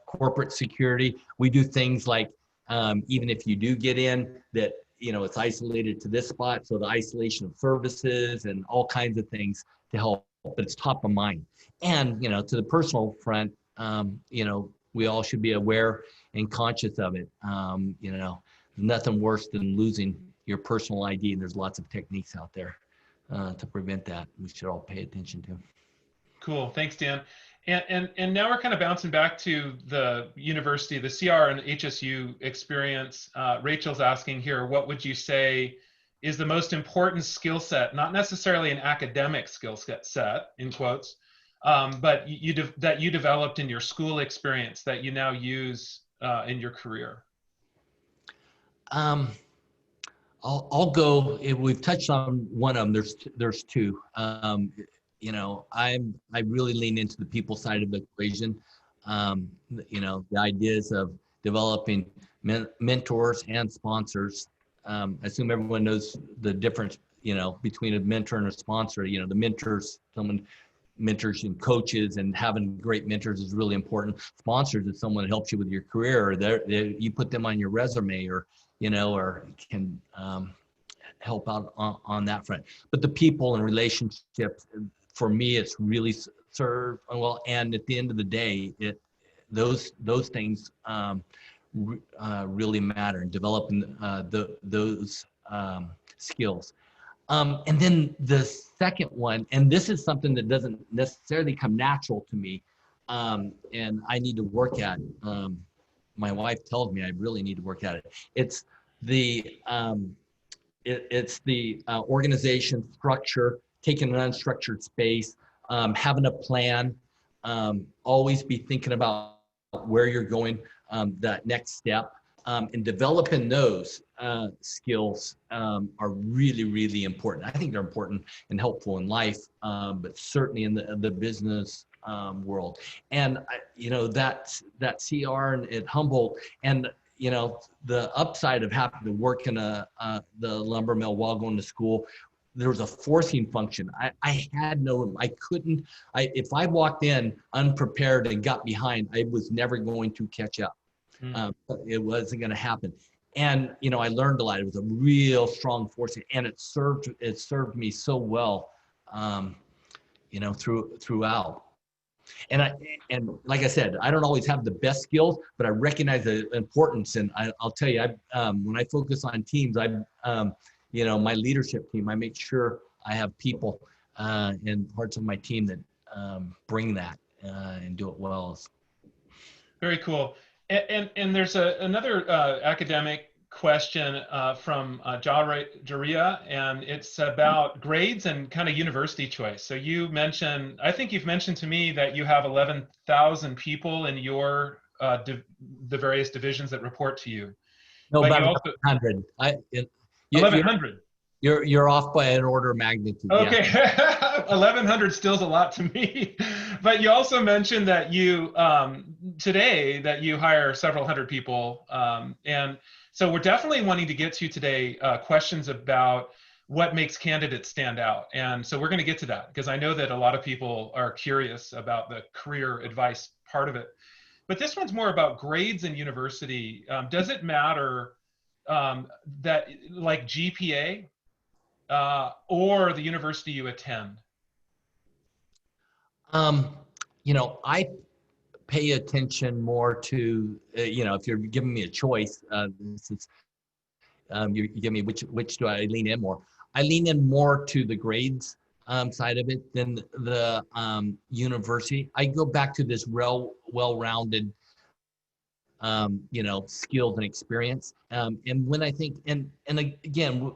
S3: corporate security. We do things like, even if you do get in, that, it's isolated to this spot. So the isolation of services and all kinds of things to help, but it's top of mind. And, to the personal front, we all should be aware and conscious of it. Nothing worse than losing your personal ID, and there's lots of techniques out there to prevent that. We should all pay attention to.
S1: Cool, thanks, Dan. And now we're kind of bouncing back to the university, the CR and HSU experience. Rachel's asking here, what would you say is the most important skill set, not necessarily an academic skill set, in quotes, but that you developed in your school experience that you now use in your career?
S3: I'll go. We've touched on one of them. There's two. I really lean into the people side of the equation. The ideas of developing mentors and sponsors. I assume everyone knows the difference, between a mentor and a sponsor. The mentors, someone mentors and coaches, and having great mentors is really important. Sponsors is someone that helps you with your career, or you put them on your resume, or can help out on that front. But the people and relationships, for me, it's really served well. And at the end of the day, those things really matter in developing those skills. And then the second one, and this is something that doesn't necessarily come natural to me, and I need to work at. My wife tells me I really need to work at it. It's the organization structure, taking an unstructured space, having a plan, always be thinking about where you're going, that next step, and developing those skills are really, really important. I think they're important and helpful in life, but certainly in the business world. And that CR at Humboldt, and the upside of having to work in the lumber mill while going to school, there was a forcing function. If I walked in unprepared and got behind, I was never going to catch up. It wasn't going to happen. And, I learned a lot. It was a real strong forcing, and it served me so well, throughout. And like I said, I don't always have the best skills, but I recognize the importance. And I'll tell you, when I focus on teams, my leadership team, I make sure I have people and parts of my team that bring that and do it well.
S1: Very cool. And there's another academic question from Jaria, and it's about grades and kind of university choice. So I think you've mentioned to me that you have 11,000 people in your the various divisions that report to you.
S3: No,
S1: but
S3: about
S1: you also
S3: 100.
S1: 1,100.
S3: You're off by an order of magnitude.
S1: Okay,
S3: Yeah.
S1: 1,100 still's a lot to me. But you also mentioned that you today that you hire several hundred people, and so we're definitely wanting to get to today questions about what makes candidates stand out. And so we're going to get to that because I know that a lot of people are curious about the career advice part of it. But this one's more about grades in university. Does it matter that like GPA? Or the university you attend?
S3: I pay attention more to, if you're giving me a choice, this is, you give me which do I lean in more? I lean in more to the grades side of it than the university. I go back to this well-rounded, skills and experience. And when I think, and again,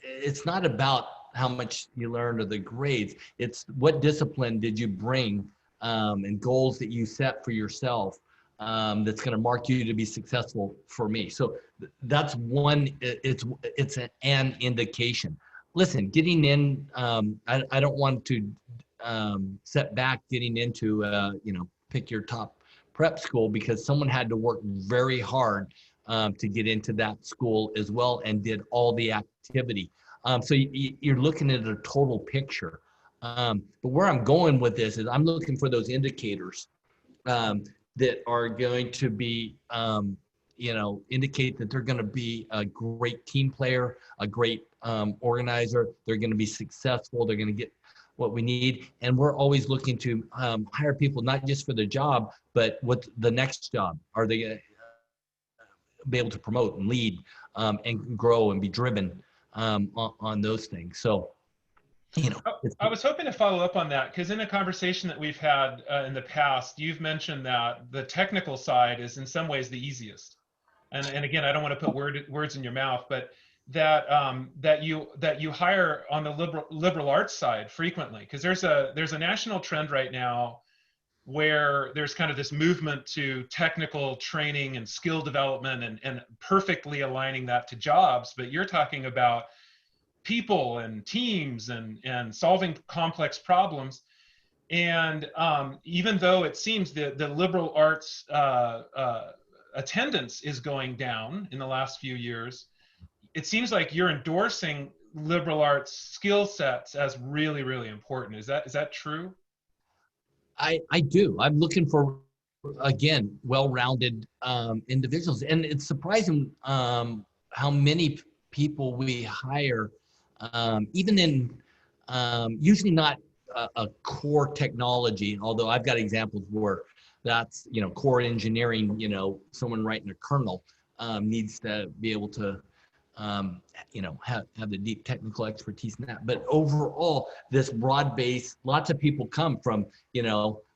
S3: it's not about how much you learned or the grades. It's what discipline did you bring and goals that you set for yourself that's going to mark you to be successful for me. So that's one, it's an indication. Listen, getting in, I don't want to set back getting into, pick your top prep school because someone had to work very hard to get into that school as well and did all the activity. So you're looking at a total picture. But where I'm going with this is I'm looking for those indicators that are going to be, indicate that they're going to be a great team player, a great organizer. They're going to be successful. They're going to get what we need. And we're always looking to hire people, not just for the job, but what the next job. Are they going to be able to promote and lead and grow and be driven on those things? So,
S1: I was hoping to follow up on that because in a conversation that we've had in the past, you've mentioned that the technical side is in some ways the easiest. And again, I don't want to put words in your mouth, but that you hire on the liberal arts side frequently because there's a national trend right now where there's kind of this movement to technical training and skill development and perfectly aligning that to jobs. But you're talking about people and teams and solving complex problems. And even though it seems that the liberal arts attendance is going down in the last few years, it seems like you're endorsing liberal arts skill sets as really, really important. Is that true?
S3: I do. I'm looking for, again, well-rounded individuals. And it's surprising how many people we hire, even in usually not a core technology, although I've got examples where that's, core engineering, someone writing a kernel needs to be able to have the deep technical expertise in that. But overall, this broad base, lots of people come from,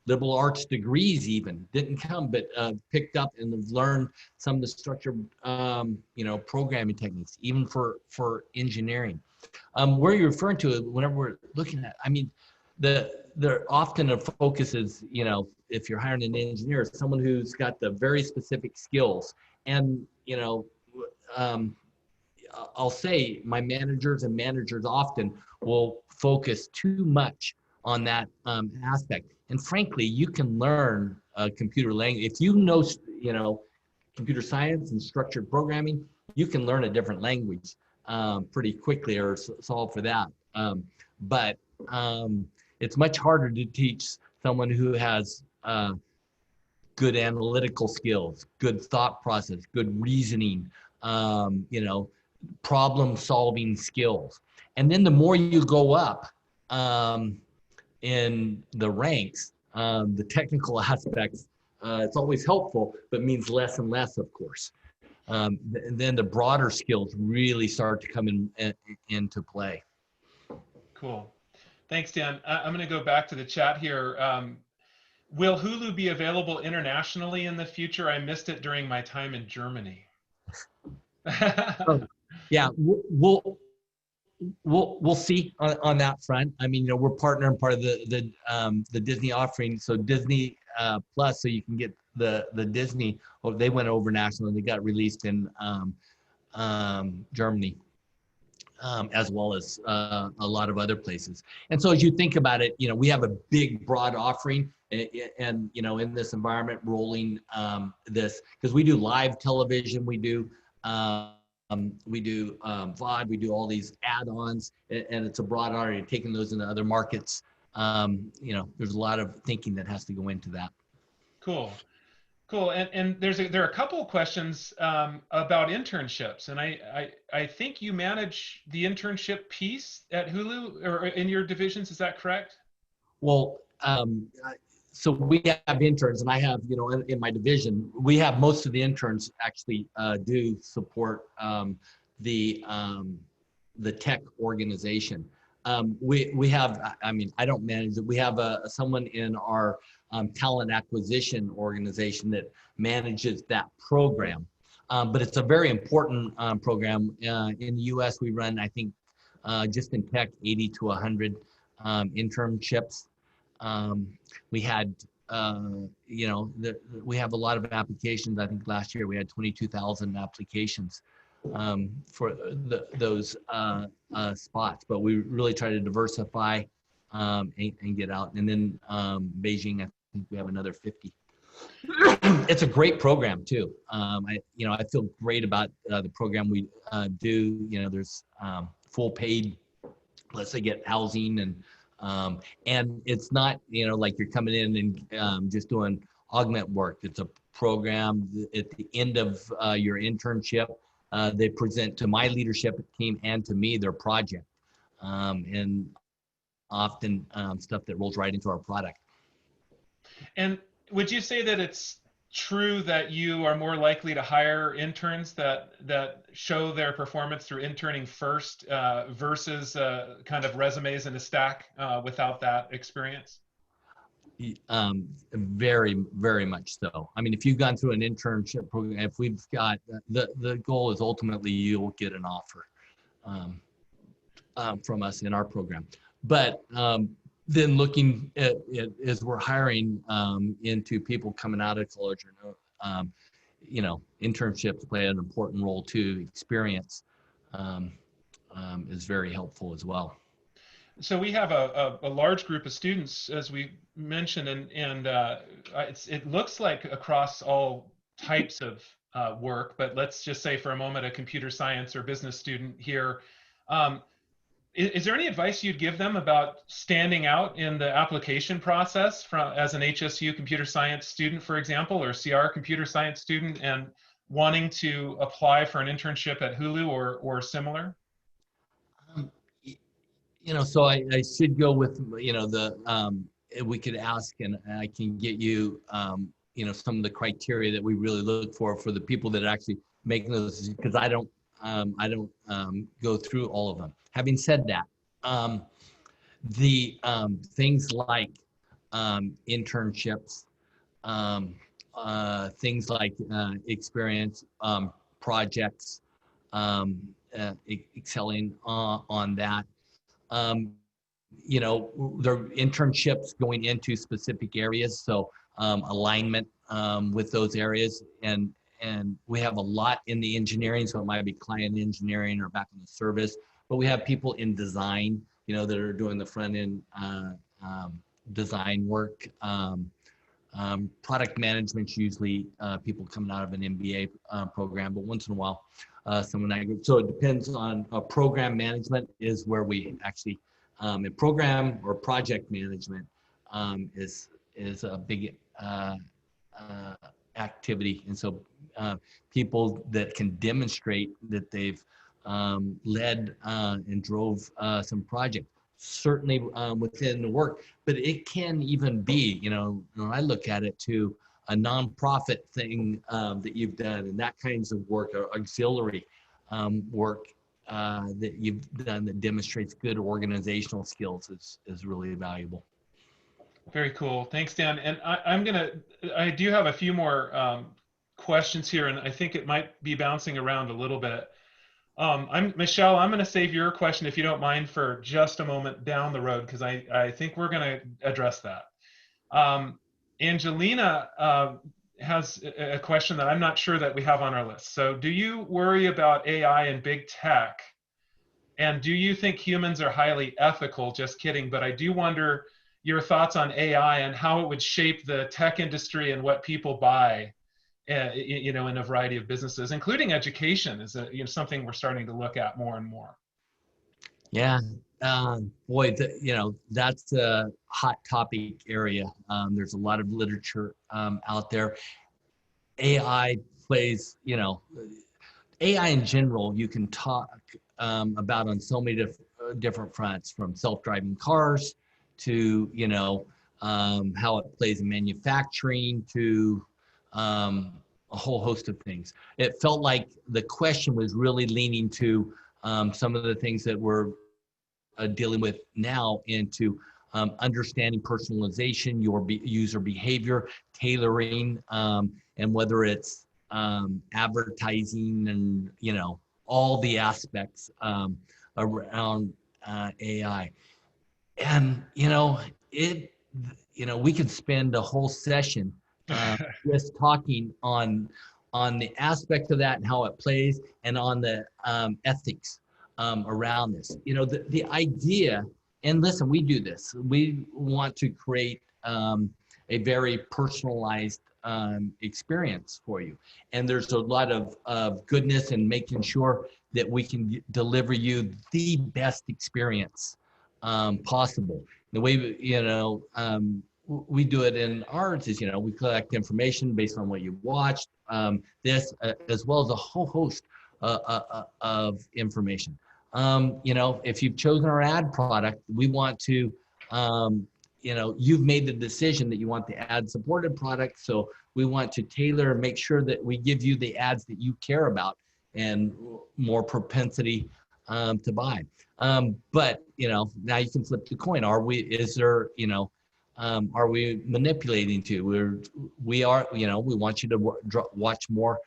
S3: liberal arts degrees even, didn't come, but picked up and have learned some of the structured, programming techniques, even for engineering. Where you're referring to, whenever we're looking at, there often a focus is, if you're hiring an engineer, someone who's got the very specific skills. And, I'll say my managers often will focus too much on that aspect. And frankly, you can learn computer language. If you know, computer science and structured programming, you can learn a different language pretty quickly or solve for that. But it's much harder to teach someone who has good analytical skills, good thought process, good reasoning, problem solving skills. And then the more you go up in the ranks, The technical aspects, it's always helpful, but means less and less, of course. And then the broader skills really start to come into play.
S1: Cool. Thanks, Dan. I'm going to go back to the chat here. Will Hulu be available internationally in the future? I missed it during my time in Germany.
S3: Yeah, we'll see on that front. I mean, we're partner and part of the Disney offering. So Disney Plus, so you can get the Disney. Oh, they went over national and they got released in Germany, as well as a lot of other places. And so as you think about it, we have a big, broad offering, and in this environment, rolling this, because we do live television, we do VOD, we do all these add-ons, and it's a broad audience, taking those into other markets. There's a lot of thinking that has to go into that.
S1: Cool. And there are a couple of questions about internships, and I think you manage the internship piece at Hulu or in your divisions. Is that correct?
S3: Well, so we have interns, and I have, in my division, we have most of the interns actually do support the tech organization. We have, I don't manage it. We have someone in our talent acquisition organization that manages that program. But it's a very important program. In the US, we run, I think, just in tech, 80 to 100 internships. We had, we have a lot of applications. I think last year we had 22,000 applications for those spots, but we really try to diversify and get out. And then Beijing, I think we have another 50. It's a great program too. I feel great about the program we do. There's full paid, let's say, get housing, and it's not like you're coming in and just doing augment work. It's a program. At the end of your internship, they present to my leadership team and to me their project, and often stuff that rolls right into our product.
S1: And would you say that it's true that you are more likely to hire interns that show their performance through interning first versus kind of resumes in a stack without that experience?
S3: Very, very much so. I mean, if you've gone through an internship program, if we've got the goal is ultimately you'll get an offer from us in our program. But then looking at as we're hiring into people coming out of college, internships play an important role too. Experience is very helpful as well.
S1: So we have a large group of students, as we mentioned, and it looks like across all types of work, but let's just say for a moment a computer science or business student here. Is there any advice you'd give them about standing out in the application process as an HSU computer science student, for example, or CR computer science student, and wanting to apply for an internship at Hulu or similar?
S3: So I should go with, we could ask, and I can get you, some of the criteria that we really look for the people that are actually making those, because I don't go through all of them. Having said that, the things like internships, things like experience, projects, excelling on that. There are internships going into specific areas, so alignment with those areas, and we have a lot in the engineering, so it might be client engineering or back in the service, but we have people in design, that are doing the front end design work. Product management's usually people coming out of an MBA program, but once in a while, so it depends on program management is where we actually, in program or project management is a big activity. And so people that can demonstrate that they've led and drove some project. certainly within the work, but it can even be, when I look at it, to a nonprofit thing that you've done, and that kinds of work, or auxiliary work that you've done that demonstrates good organizational skills is really valuable.
S1: Very cool. Thanks, Dan. And I do have a few more questions here, and I think it might be bouncing around a little bit. Michelle, I'm going to save your question, if you don't mind, for just a moment down the road, because I think we're going to address that. Angelina has a question that I'm not sure that we have on our list. So do you worry about AI and big tech? And do you think humans are highly ethical? Just kidding. But I do wonder your thoughts on AI and how it would shape the tech industry and what people buy, in a variety of businesses, including education is something we're starting to look at more and more.
S3: Yeah, boy, that's a hot topic area. There's a lot of literature out there. AI plays, AI in general, you can talk about on so many different fronts, from self-driving cars to, how it plays in manufacturing to a whole host of things. It felt like the question was really leaning to some of the things that we're dealing with now, into understanding personalization, your user behavior, tailoring, and whether it's advertising and, all the aspects around AI. And, we could spend a whole session just talking on the aspect of that and how it plays, and on the ethics around this. The idea, and listen, we do this. We want to create a very personalized experience for you. And there's a lot of goodness in making sure that we can deliver you the best experience possible. The way, we do it in ours is, we collect information based on what you watched, as well as a whole host of information. If you've chosen our ad product, we want to, you've made the decision that you want the ad supported product. So we want to tailor and make sure that we give you the ads that you care about and more propensity to buy. But, now you can flip the coin. Are we manipulating to? We want you to watch more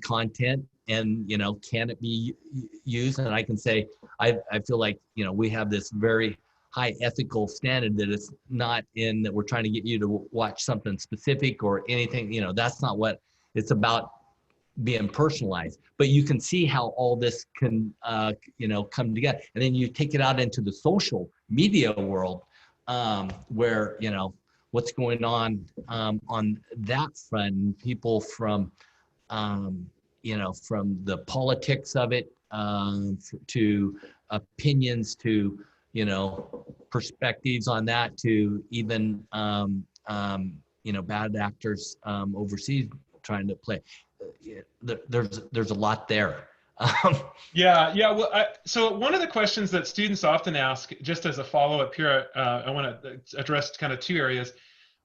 S3: content, and, can it be used? And I can say, I feel like, we have this very high ethical standard that it's not in that we're trying to get you to watch something specific or anything, that's not what it's about, being personalized. But you can see how all this can, come together. And then you take it out into the social media world, where, what's going on that front, people from, from the politics of it, to opinions, to, perspectives on that, to even, bad actors overseas trying to play. There's a lot there.
S1: Yeah. Well, so one of the questions that students often ask, just as a follow-up here, I want to address kind of two areas.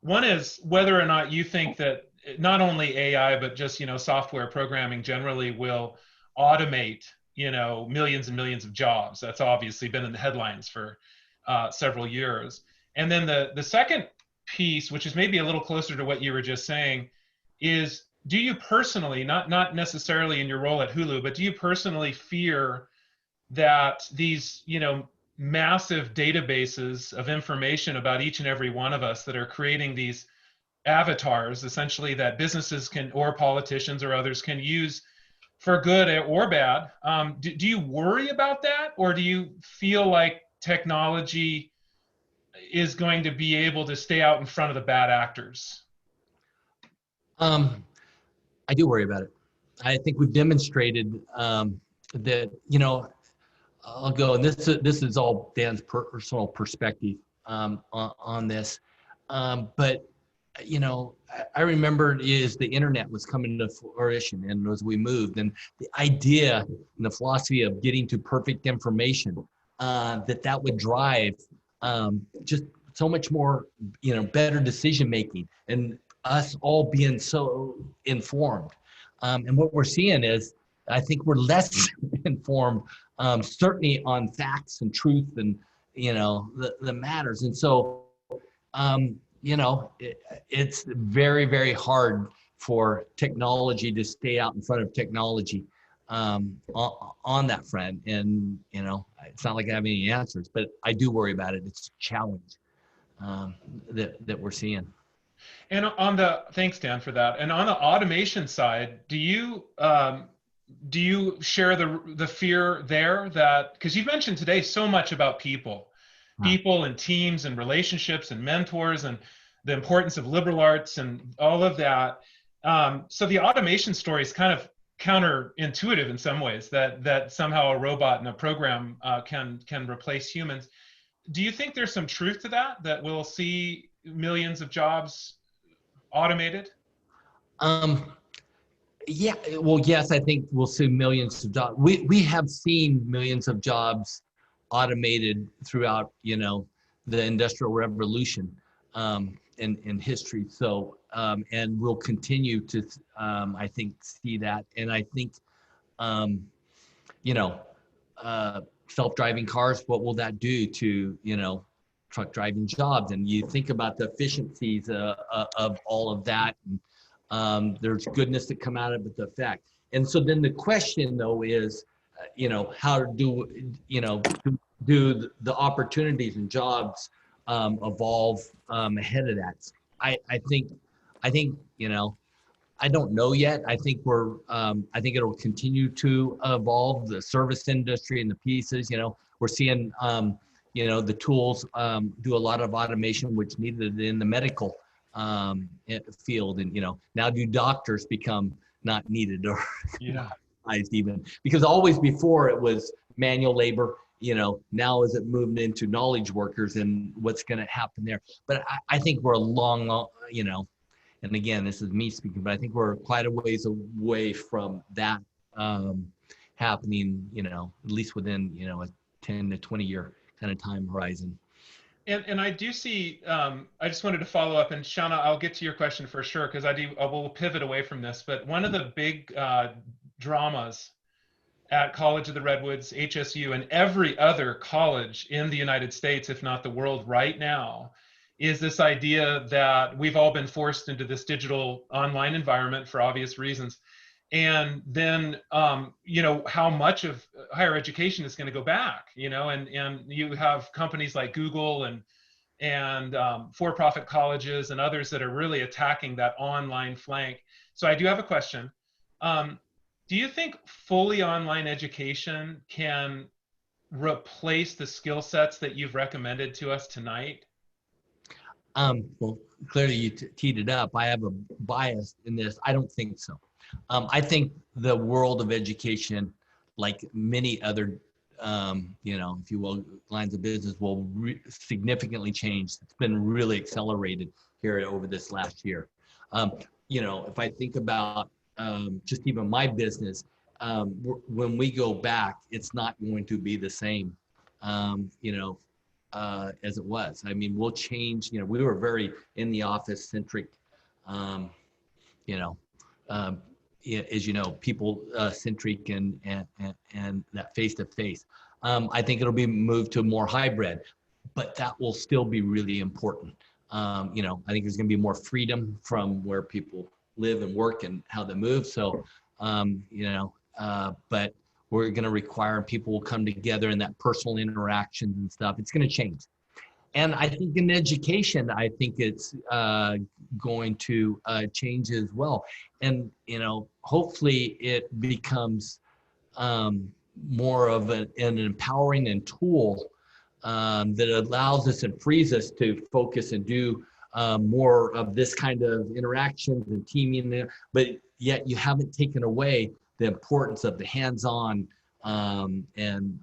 S1: One is whether or not you think that not only AI, but just, software programming generally will automate, millions and millions of jobs. That's obviously been in the headlines for several years. And then the second piece, which is maybe a little closer to what you were just saying, is, do you personally, not necessarily in your role at Hulu, but do you personally fear that these, massive databases of information about each and every one of us that are creating these avatars, essentially, that businesses can, or politicians or others can use for good or bad, do you worry about that? Or do you feel like technology is going to be able to stay out in front of the bad actors?
S3: I do worry about it. I think we've demonstrated that, I'll go, and this is all Dan's personal perspective on this. But, I remember as the internet was coming to fruition, and as we moved, and the idea and the philosophy of getting to perfect information that would drive just so much more, better decision making, and us all being so informed. And what we're seeing is, I think we're less informed, certainly on facts and truth and, the matters. And so, it's very, very hard for technology to stay out in front of technology on that front. And, it's not like I have any answers, but I do worry about it. It's a challenge that we're seeing.
S1: And thanks, Dan, for that. And on the automation side, do you share the fear there that, because you've mentioned today so much about people and teams and relationships and mentors and the importance of liberal arts and all of that. So the automation story is kind of counterintuitive in some ways, that somehow a robot and a program can replace humans. Do you think there's some truth to that we'll see millions of jobs automated?
S3: Yeah, well, yes, I think we'll see millions of jobs. We have seen millions of jobs automated throughout, the Industrial Revolution in history. So, and we'll continue to, I think, see that. And I think, self-driving cars, what will that do to, truck driving jobs? And you think about the efficiencies of all of that. And, there's goodness that come out of it, the effect. And so then the question, though, is, how do the opportunities and jobs evolve ahead of that? I think, I don't know yet. I think I think it'll continue to evolve. The service industry and the pieces, we're seeing, the tools do a lot of automation, which needed in the medical field. And, now do doctors become not needed or even, because always before it was manual labor, now as it moved into knowledge workers and what's going to happen there. But I think we're a long, and again, this is me speaking, but I think we're quite a ways away from that happening, at least within, a 10 to 20 year kind of time horizon.
S1: And I do see, I just wanted to follow up, and Shauna, I'll get to your question for sure, because I will pivot away from this, but one of the big dramas at College of the Redwoods, HSU, and every other college in the United States, if not the world right now, is this idea that we've all been forced into this digital online environment for obvious reasons. And then, how much of higher education is going to go back, and you have companies like Google and for-profit colleges and others that are really attacking that online flank. So I do have a question. Do you think fully online education can replace the skill sets that you've recommended to us tonight?
S3: Well, clearly you teed it up. I have a bias in this. I don't think so. I think the world of education, like many other, if you will, lines of business, will significantly change. It's been really accelerated here over this last year. If I think about just even my business, when we go back, it's not going to be the same, as it was. I mean, we'll change. We were very in the office centric, as people centric and that face to face. I think it'll be moved to more hybrid, but that will still be really important. I think there's going to be more freedom from where people live and work and how they move. So, but we're going to require people will come together in that personal interactions and stuff. It's going to change. And I think in education, I think it's going to change as well. And, hopefully it becomes more of an empowering and tool that allows us and frees us to focus and do more of this kind of interactions and teaming, but yet you haven't taken away the importance of the hands-on and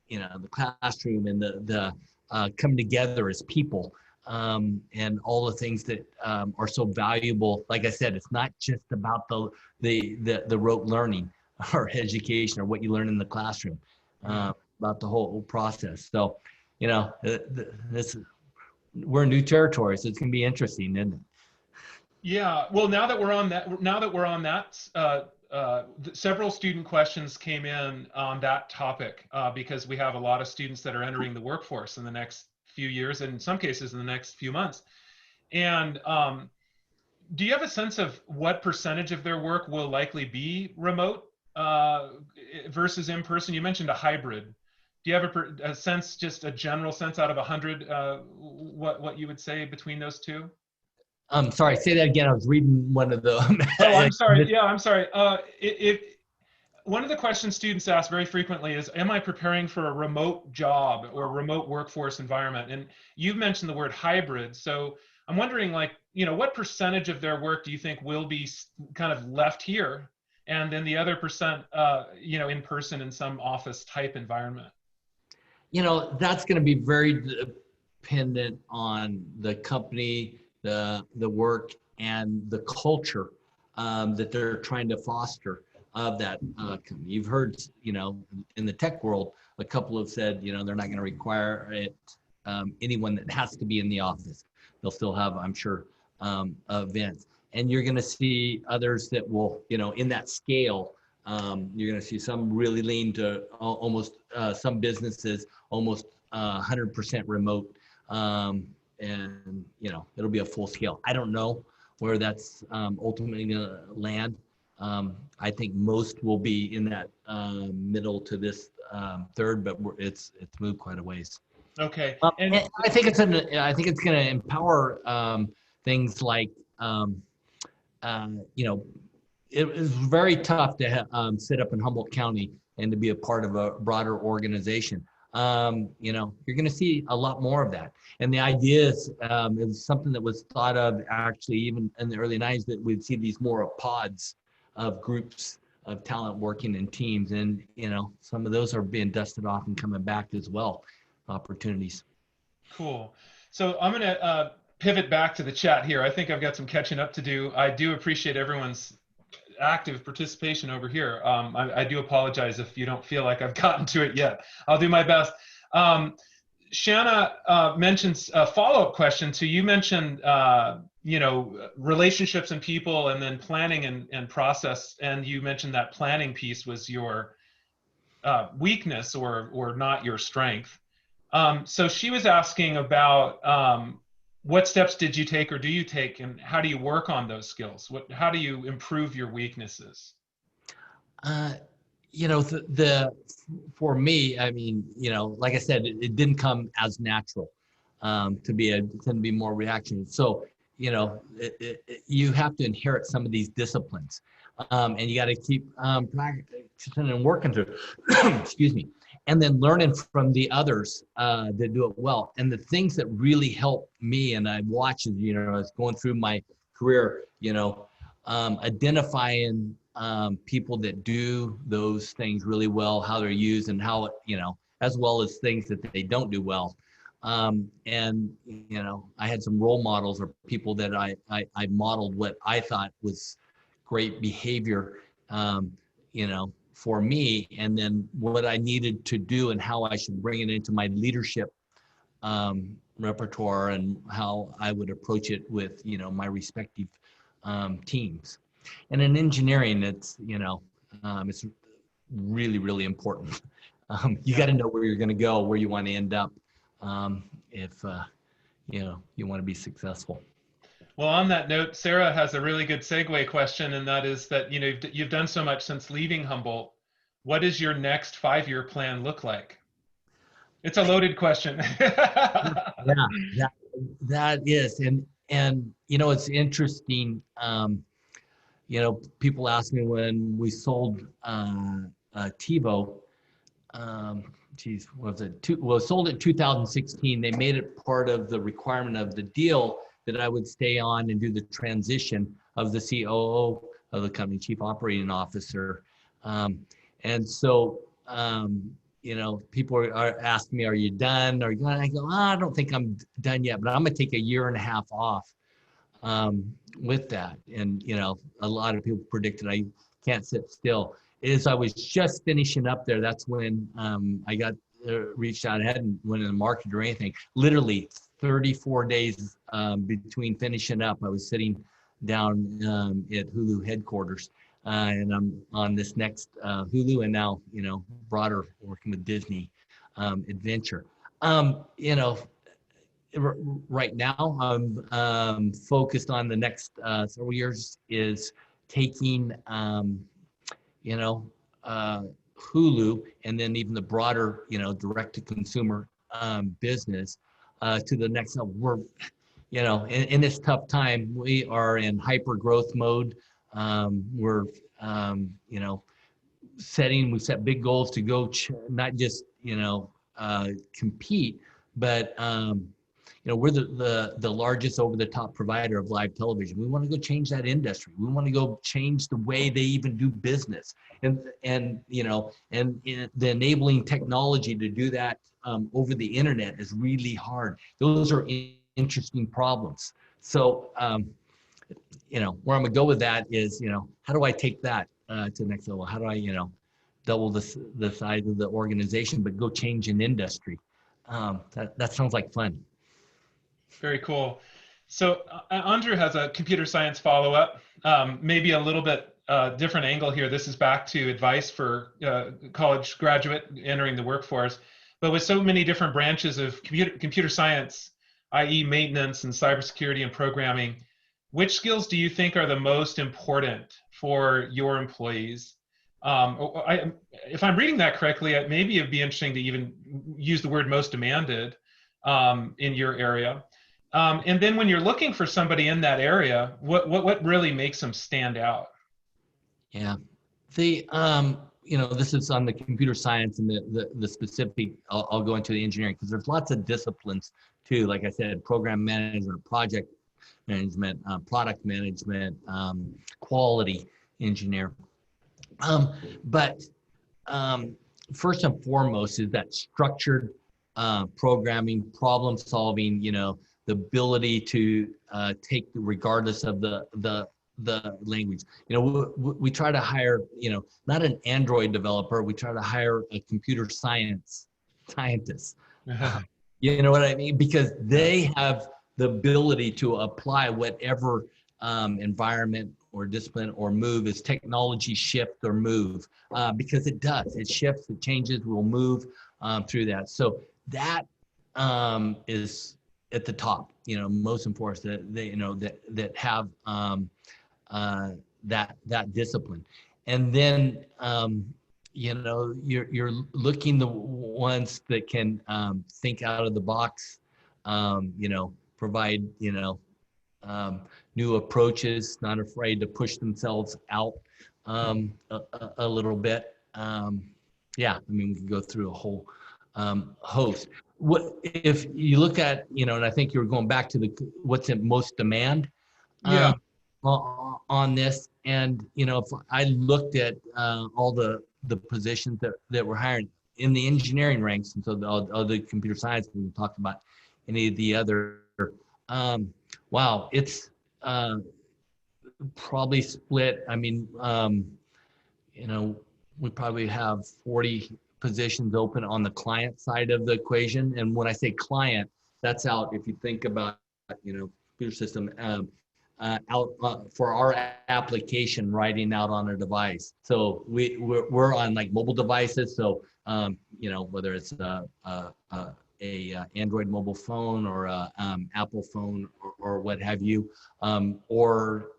S3: the classroom and the come together as people and all the things that are so valuable. Like I said, it's not just about the rote learning or education or what you learn in the classroom. about the whole process. So, we're in new territory, so it's going to be interesting, isn't it?
S1: Yeah. Well, now that we're on that, several student questions came in on that topic because we have a lot of students that are entering the workforce in the next few years, and in some cases in the next few months. And do you have a sense of what percentage of their work will likely be remote versus in person? You mentioned a hybrid. Do you have a sense, just a general sense out of 100, what you would say between those two?
S3: Sorry, say that again. I was reading one of the.
S1: Oh, I'm sorry. Yeah, I'm sorry. One of the questions students ask very frequently is, am I preparing for a remote job or a remote workforce environment? And you've mentioned the word hybrid. So I'm wondering, like, what percentage of their work do you think will be kind of left here? And then the other percent, in person in some office type environment?
S3: That's going to be very dependent on the company, the work, and the culture that they're trying to foster of that company. You've heard, in the tech world, a couple have said, they're not going to require it, anyone that has to be in the office. They'll still have, I'm sure, events. And you're going to see others that will, in that scale, you're going to see some really lean to almost some businesses almost 100% remote. And it'll be a full scale. I don't know where that's ultimately going to land. I think most will be in that middle to this third, but it's moved quite a ways.
S1: Okay.
S3: And I think it's going to empower things like it was very tough to sit up in Humboldt County and to be a part of a broader organization. You're going to see a lot more of that. And the idea is something that was thought of actually even in the early 90s, that we'd see these more pods of groups of talent working in teams. And, some of those are being dusted off and coming back as well, opportunities. Cool.
S1: So I'm going to pivot back to the chat here. I think I've got some catching up to do. I do appreciate everyone's active participation over here. I do apologize if you don't feel like I've gotten to it yet. I'll do my best. Shanna mentions a follow-up question. So you mentioned, relationships and people, and then planning and process. And you mentioned that planning piece was your weakness or not your strength. So she was asking about what steps did you take or do you take, and how do you work on those skills? How do you improve your weaknesses?
S3: For me, I mean, like I said, it didn't come as natural to be more reactionary. So, you have to inherit some of these disciplines, and you got to keep practicing and working through. Excuse me. And then learning from the others that do it well. And the things that really helped me, and I watched, as I was going through my career, identifying people that do those things really well, how they're used, and how, as well as things that they don't do well. And, I had some role models or people that I modeled what I thought was great behavior, for me, and then what I needed to do and how I should bring it into my leadership repertoire, and how I would approach it with, my respective teams. And in engineering, it's, it's really, really important. You got to know where you're going to go, where you want to end up, if, you want to be successful.
S1: Well, on that note, Sarah has a really good segue question, and that is that, you've done so much since leaving Humboldt. What does your next 5-year plan look like? It's a loaded question.
S3: Yeah, that is. And it's interesting. People ask me when we sold TiVo, sold in 2016. They made it part of the requirement of the deal that I would stay on and do the transition of the COO of the company, Chief Operating Officer. And so, people are asking me, are you done? Are you done? I go, I don't think I'm done yet, but I'm going to take a year and a half off with that. And, a lot of people predicted I can't sit still. As I was just finishing up there, that's when I got reached out. I hadn't went in the market or anything. Literally 34 days between finishing up. I was sitting down at Hulu headquarters, and I'm on this next Hulu, and now broader working with Disney adventure. Right now I'm focused on the next several years is taking Hulu and then even the broader direct to consumer business to the next level. We're in this tough time, we are in hyper growth mode. We're we set big goals to go not just compete, but we're the largest over the top provider of live television. We want to go change that industry. We want to go change the way they even do business, and the enabling technology to do that over the internet is really hard. Those are interesting problems. So where I'm gonna go with that is how do I take that to the next level? How do I double the size of the organization but go change an industry? That sounds like fun.
S1: Very cool. So Andrew has a computer science follow-up, maybe a little bit different angle here. This is back to advice for college graduate entering the workforce. But with so many different branches of computer science, i.e. maintenance and cybersecurity and programming, which skills do you think are the most important for your employees? If I'm reading that correctly, maybe it'd be interesting to even use the word most demanded in your area. And then when you're looking for somebody in that area, what really makes them stand out?
S3: Yeah, this is on the computer science and the specific. I'll go into the engineering because there's lots of disciplines too. Like I said, program management, project management, product management, quality engineer. But first and foremost is that structured programming, problem solving. The ability to take regardless of the language. We try to hire not an Android developer. We try to hire a computer scientist. You know what I mean? Because they have the ability to apply whatever environment or discipline or move is technology shift or move, because it does. It shifts, it changes, we'll move through that. So that is at the top, most important, that they, that have that discipline. And then you're looking the ones that can think out of the box, provide new approaches, not afraid to push themselves out a little bit. We can go through a whole host. What if you look at and I think you're going back to what's in most demand on this, and if I looked at all the positions that we're hiring in the engineering ranks, and so the computer science, we talked about any of the other wow, it's probably split. We probably have 40 positions open on the client side of the equation. And when I say client, that's out, if you think about, computer system out for our application writing out on a device. So we're on like mobile devices. So, whether it's a Android mobile phone or a Apple phone or what have you, or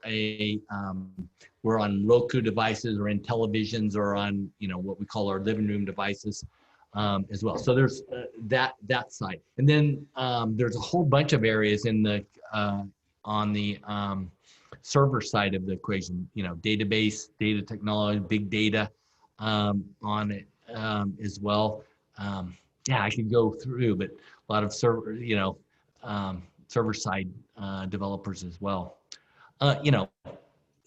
S3: we're on Roku devices or in televisions or on what we call our living room devices as well. So there's that side, and then there's a whole bunch of areas in the on the server side of the equation. Database, data technology, big data on it as well. I could go through, but a lot of server, server side developers as well.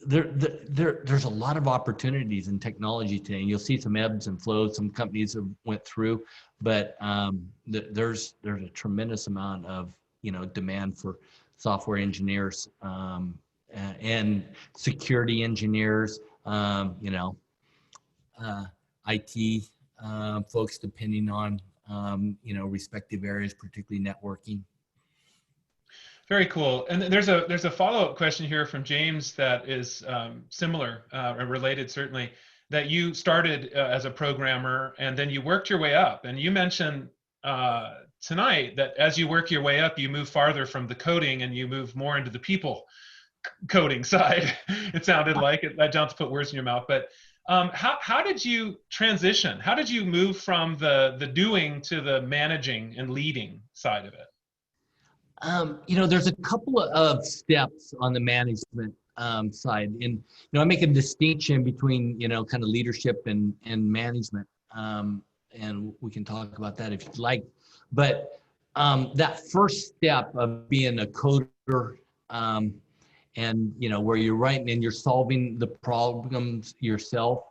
S3: There's a lot of opportunities in technology today, and you'll see some ebbs and flows. Some companies have went through, but there's a tremendous amount of demand for software engineers and security engineers. IT folks, depending on respective areas, particularly networking.
S1: Very cool. And there's a follow-up question here from James that is similar or related, certainly, that you started as a programmer and then you worked your way up. And you mentioned tonight that as you work your way up, you move farther from the coding and you move more into the people coding side. It sounded like it. I don't have to put words in your mouth, but how did you transition? How did you move from the doing to the managing and leading side of it?
S3: There's a couple of steps on the management side, and I make a distinction between kind of leadership and management, and we can talk about that if you'd like. But that first step of being a coder, and where you're writing and you're solving the problems yourself,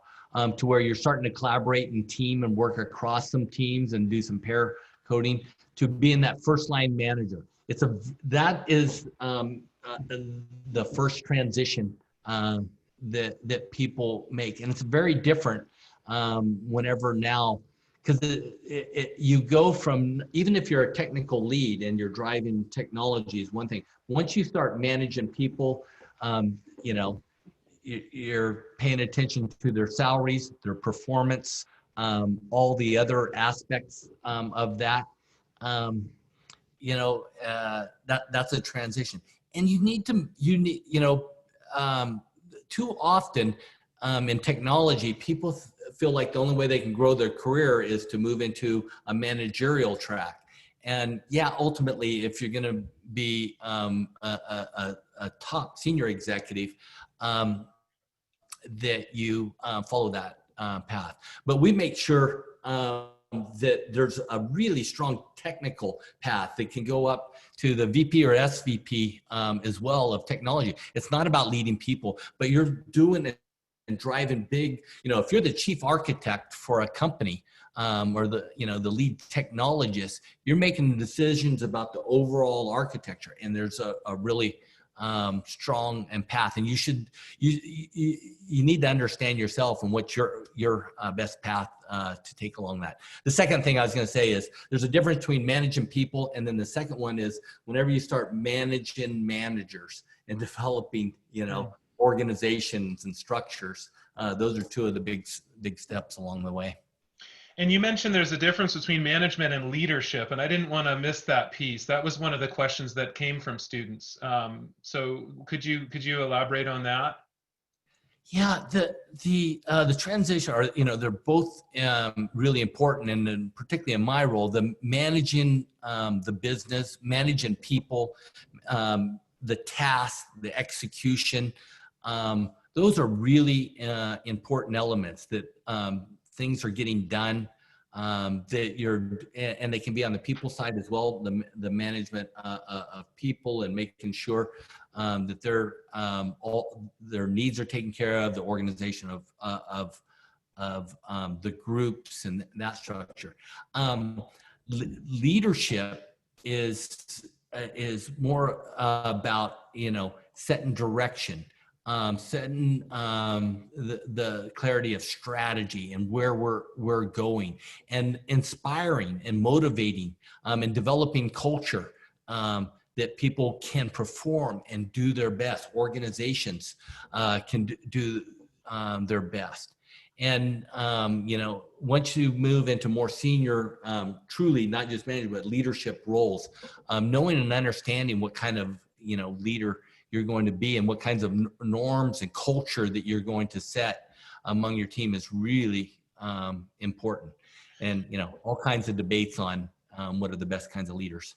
S3: to where you're starting to collaborate in team and work across some teams and do some pair coding, to being that first line manager. That is the first transition that people make, and it's very different whenever now, because you go from, even if you're a technical lead and you're driving technology is one thing. Once you start managing people, you're paying attention to their salaries, their performance, all the other aspects of that. That's a transition, and too often in technology, people feel like the only way they can grow their career is to move into a managerial track. And yeah, ultimately, if you're going to be a top senior executive, that you follow that path. But we make sure that there's a really strong technical path that can go up to the VP or SVP as well of technology. It's not about leading people, but you're doing it and driving big. If you're the chief architect for a company, or the lead technologist, you're making decisions about the overall architecture, and there's a really strong path, and you need to understand yourself and what your best path to take along that. The second thing I was going to say is there's a difference between managing people, and then the second one is whenever you start managing managers and developing organizations and structures. Those are two of the big steps along the way.
S1: And you mentioned there's a difference between management and leadership, and I didn't want to miss that piece. That was one of the questions that came from students. So could you elaborate on that?
S3: Yeah, the transition, are they're both really important, and then particularly in my role, the managing the business, managing people, the task, the execution. Those are really important elements that things are getting done, and they can be on the people side as well, the management of people, and making sure that all their needs are taken care of, the organization of the groups and that structure. Leadership is more about setting direction, setting the clarity of strategy and where we're going, and inspiring and motivating, and developing culture that people can perform and do their best. Organizations can do their best. And once you move into more senior, truly not just management, but leadership roles, knowing and understanding what kind of leader you're going to be and what kinds of norms and culture that you're going to set among your team is really important. And all kinds of debates on what are the best kinds of leaders.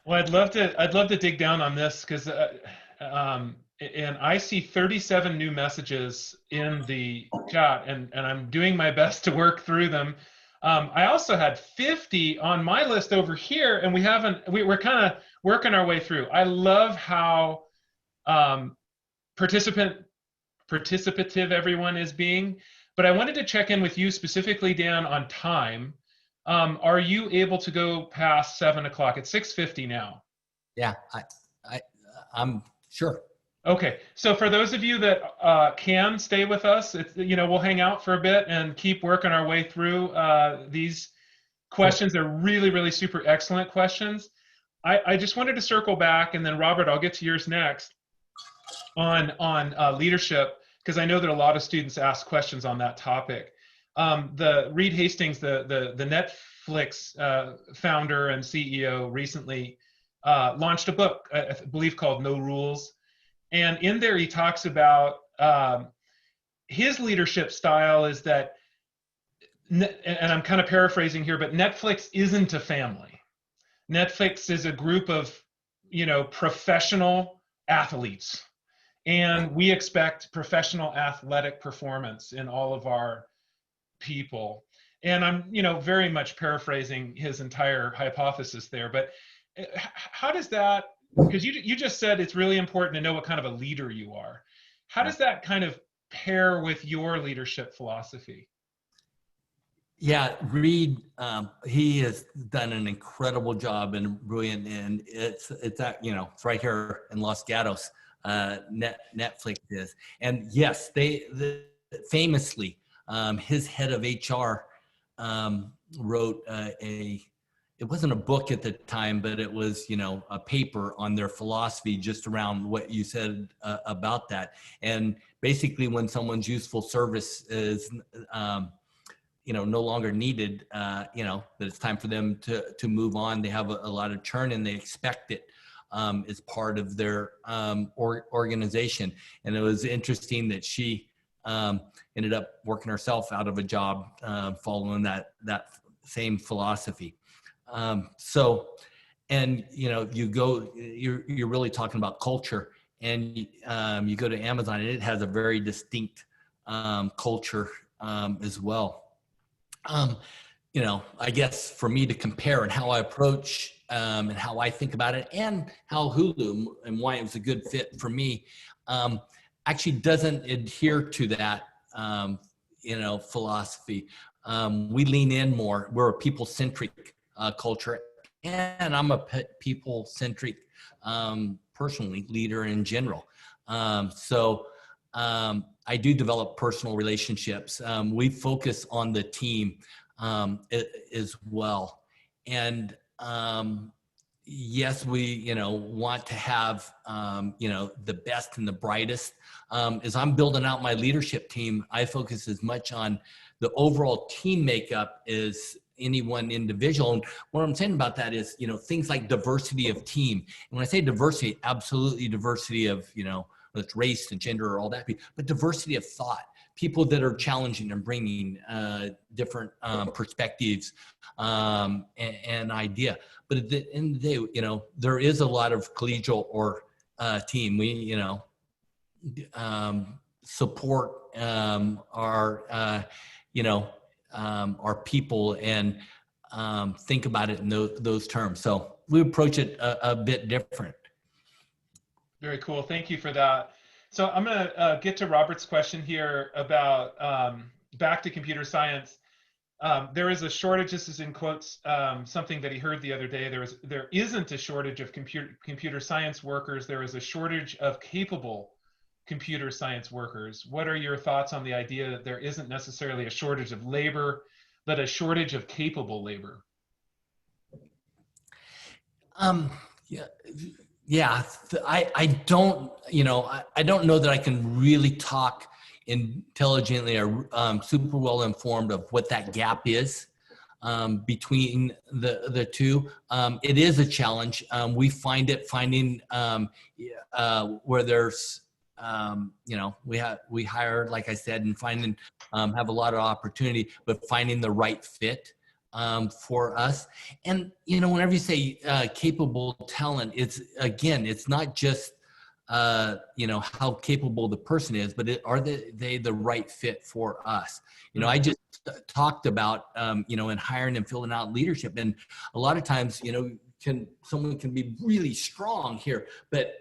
S1: Well, I'd love to dig down on this, because and I see 37 new messages in the chat, and I'm doing my best to work through them. I also had 50 on my list over here, and we're kind of working our way through. I love how participative everyone is being, but I wanted to check in with you specifically, Dan, on time. Are you able to go past 7 o'clock? It's 6:50 now.
S3: Yeah, I'm sure.
S1: Okay, so for those of you that can stay with us, we'll hang out for a bit and keep working our way through these questions. They're really, really super excellent questions. I just wanted to circle back, and then Robert, I'll get to yours next on leadership, because I know that a lot of students ask questions on that topic. The Reed Hastings, the Netflix founder and CEO, recently launched a book, I believe, called No Rules. And in there, he talks about his leadership style is that, and I'm kind of paraphrasing here, but Netflix isn't a family. Netflix is a group of, professional athletes. And we expect professional athletic performance in all of our people. And I'm, very much paraphrasing his entire hypothesis there. But how does that, because you just said it's really important to know what kind of a leader you are. How does that kind of pair with your leadership philosophy?
S3: Yeah, Reed, he has done an incredible job and brilliant, and it's it's right here in Los Gatos. Netflix is, and yes, famously, his head of HR wrote it wasn't a book at the time, but it was, a paper on their philosophy just around what you said about that. And basically, when someone's useful service is, no longer needed, that it's time for them to move on. They have a lot of churn, and they expect it as part of their organization. And it was interesting that she ended up working herself out of a job following that same philosophy. And you're really talking about culture, and you go to Amazon, and it has a very distinct culture as well. I guess for me to compare and how I approach and how I think about it, and how Hulu and why it was a good fit for me, actually doesn't adhere to that, philosophy. We lean in more. We're a people-centric culture, and I'm a people-centric, personally, leader in general. I do develop personal relationships. We focus on the team as well. And yes, we, want to have, the best and the brightest. As I'm building out my leadership team, I focus as much on the overall team makeup as any one individual. And what I'm saying about that is, things like diversity of team. And when I say diversity, absolutely diversity of, whether it's race and gender or all that, but diversity of thought, people that are challenging and bringing different perspectives and idea. But at the end of the day, there is a lot of collegial or team. We, support our people and think about it in those terms. So we approach it a bit different.
S1: Very cool. Thank you for that. So I'm going to get to Robert's question here about back to computer science. There is a shortage, this is in quotes, something that he heard the other day. There isn't a shortage of computer science workers. There is a shortage of capable computer science workers. What are your thoughts on the idea that there isn't necessarily a shortage of labor, but a shortage of capable labor?
S3: Yeah, I don't, I don't know that I can really talk intelligently or super well informed of what that gap is between the two. It is a challenge. We find it finding where there's, we hire, like I said, and finding, have a lot of opportunity, but finding the right fit for us. And, whenever you say capable talent, it's not just, how capable the person is, but are they the right fit for us? I just talked about, in hiring and filling out leadership. And a lot of times, someone can be really strong here, but,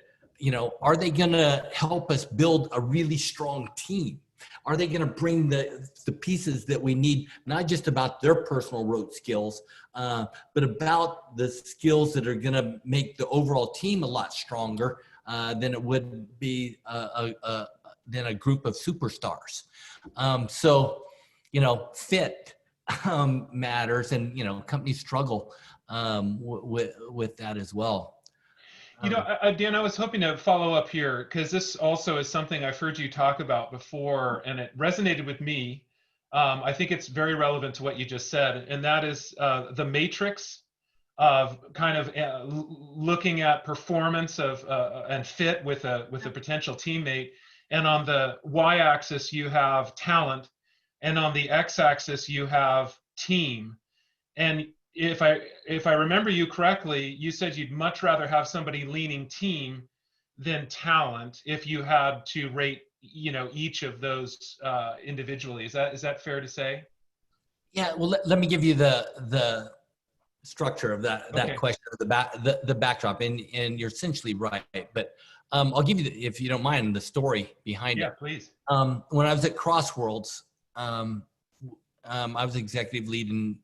S3: are they going to help us build a really strong team? Are they going to bring the pieces that we need, not just about their personal rote skills, but about the skills that are going to make the overall team a lot stronger than it would be than a group of superstars. Fit. matters, and companies struggle with that as well.
S1: Dan, I was hoping to follow up here because this also is something I've heard you talk about before, and it resonated with me. I think it's very relevant to what you just said, and that is the matrix of kind of looking at performance of and fit with a potential teammate. And on the y-axis you have talent, and on the x-axis you have team. And if I remember you correctly, you said you'd much rather have somebody leaning team than talent if you had to rate each of those individually. Is that fair to say?
S3: Yeah. Well, let me give you the structure of that question, or the backdrop, and you're essentially right. But I'll give you, if you don't mind, the story behind it.
S1: Yeah, please.
S3: When I was at Crossworlds, I was executive lead in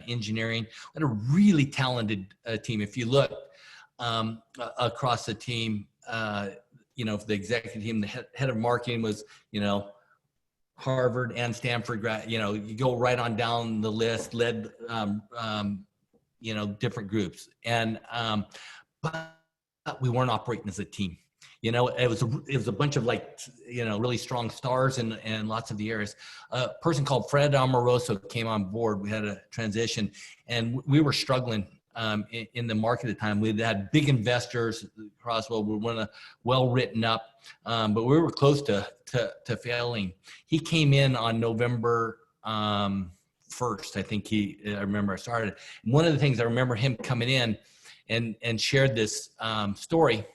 S3: engineering. We had a really talented team. If you look across the team, the executive team, the head of marketing was, Harvard and Stanford grad. You go right on down the list, led, different groups, and but we weren't operating as a team. It was a bunch of really strong stars in lots of the areas. A person called Fred Amoroso came on board. We had a transition, and we were struggling in the market at the time. We had big investors. Crosswell, we were well written up, but we were close to failing. He came in on November 1st. I think I remember I started. And one of the things I remember him coming in and shared this story.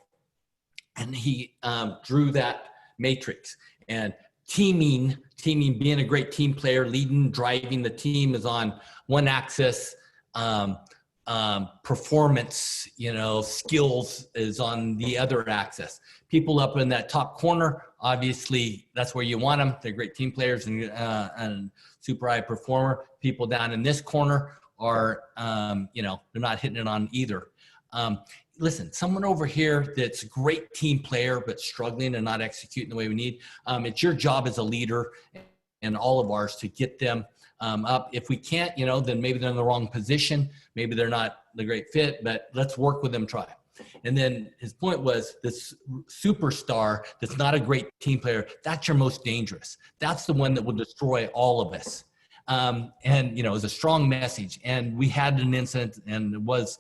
S3: And he drew that matrix, and teaming, being a great team player, leading, driving the team is on one axis. Performance, skills is on the other axis. People up in that top corner, obviously, that's where you want them. They're great team players and super high performer. People down in this corner are, they're not hitting it on either. Listen, someone over here that's a great team player but struggling and not executing the way we need, it's your job as a leader and all of ours to get them up. If we can't, then maybe they're in the wrong position. Maybe they're not the great fit, but let's work with them, try. And then his point was, this superstar that's not a great team player, that's your most dangerous. That's the one that will destroy all of us. And, it was a strong message. And we had an incident, and it was,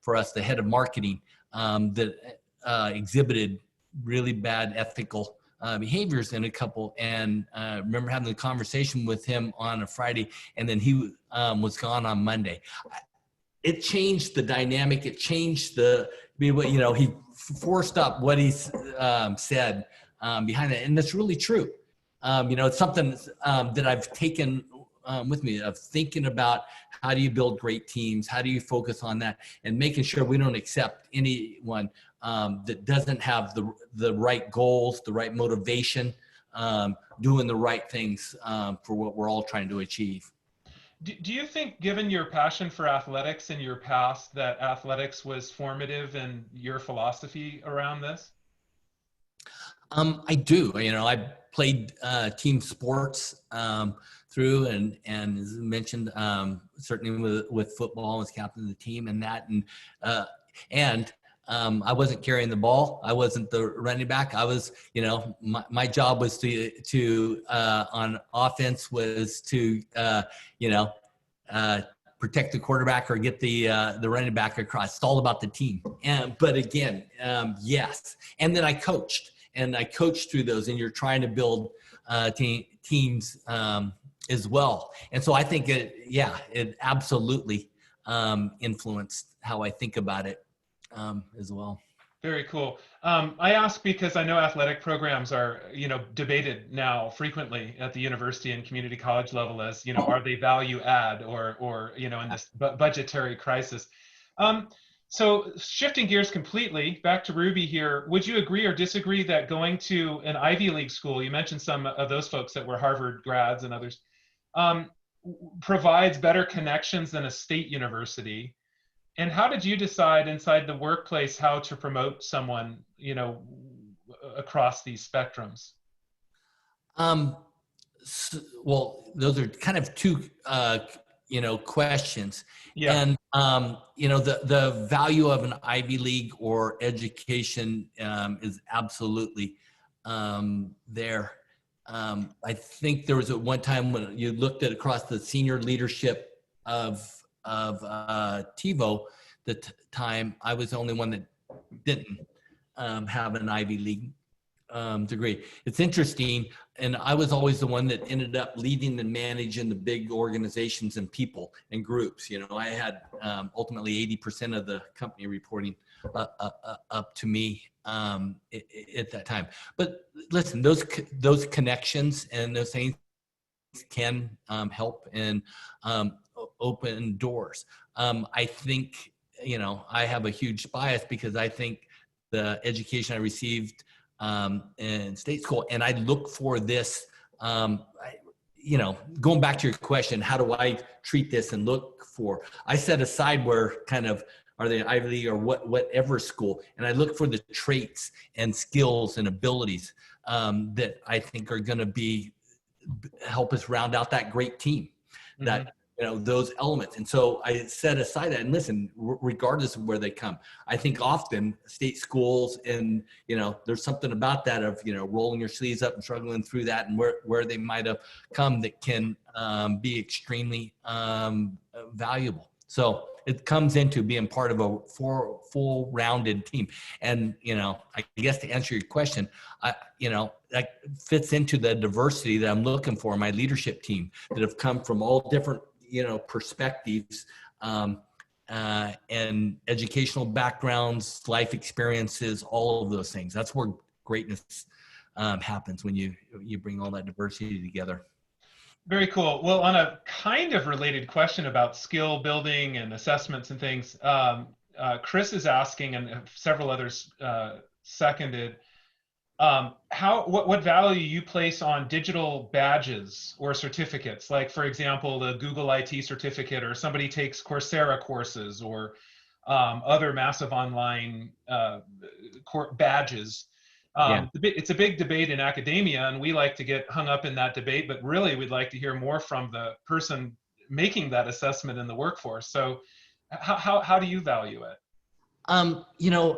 S3: for us, the head of marketing that exhibited really bad ethical behaviors in a couple. And remember having the conversation with him on a Friday, and then he was gone on Monday. It changed the dynamic. It changed he forced up what he said behind it. And that's really true. It's something that I've taken with me, of thinking about how do you build great teams, how do you focus on that, and making sure we don't accept anyone that doesn't have the right goals, the right motivation, doing the right things for what we're all trying to achieve.
S1: Do you think, given your passion for athletics in your past, that athletics was formative in your philosophy around this?
S3: I do. I played team sports through, and as mentioned, certainly with football, I was captain of the team and that, and I wasn't carrying the ball. I wasn't the running back. I was, my job was to on offense was to, protect the quarterback or get the running back across. It's all about the team. But again, yes. And then I coached through those, and you're trying to build teams as well. And so I think it absolutely influenced how I think about it as well.
S1: Very cool. I ask because I know athletic programs are, debated now frequently at the university and community college level as, are they value add or in this budgetary crisis. So shifting gears completely back to Ruby here, would you agree or disagree that going to an Ivy League school, you mentioned some of those folks that were Harvard grads and others, provides better connections than a state university? And how did you decide inside the workplace how to promote someone, across these spectrums?
S3: Well, those are kind of two questions.
S1: Yeah.
S3: And, the value of an Ivy League or education is absolutely there. I think there was at one time when you looked at across the senior leadership of TiVo, time I was the only one that didn't have an Ivy League degree. It's interesting, and I was always the one that ended up leading and managing the big organizations and people and groups. I had ultimately 80% of the company reporting up to me at that time. But listen, those connections and those things can help and open doors. I think I have a huge bias because I think the education I received in state school, and I look for this, going back to your question, how do I treat this and look for, I set aside where kind of, are they Ivy League or whatever school, and I look for the traits and skills and abilities that I think are going to help us round out that great team, that those elements. And so I set aside that, and listen, regardless of where they come, I think often state schools, and there's something about that of rolling your sleeves up and struggling through that, and where they might have come that can be extremely valuable. So it comes into being part of a full rounded team. And I guess to answer your question, that fits into the diversity that I'm looking for in my leadership team, that have come from all different perspectives and educational backgrounds, life experiences, all of those things. That's where greatness happens, when you bring all that diversity together.
S1: Very cool. Well, on a kind of related question about skill building and assessments and things, Chris is asking, and several others seconded, what value you place on digital badges or certificates, like, for example, the Google IT certificate, or somebody takes Coursera courses, or other massive online badges. It's a big debate in academia, and we like to get hung up in that debate, but really we'd like to hear more from the person making that assessment in the workforce. So how do you value it?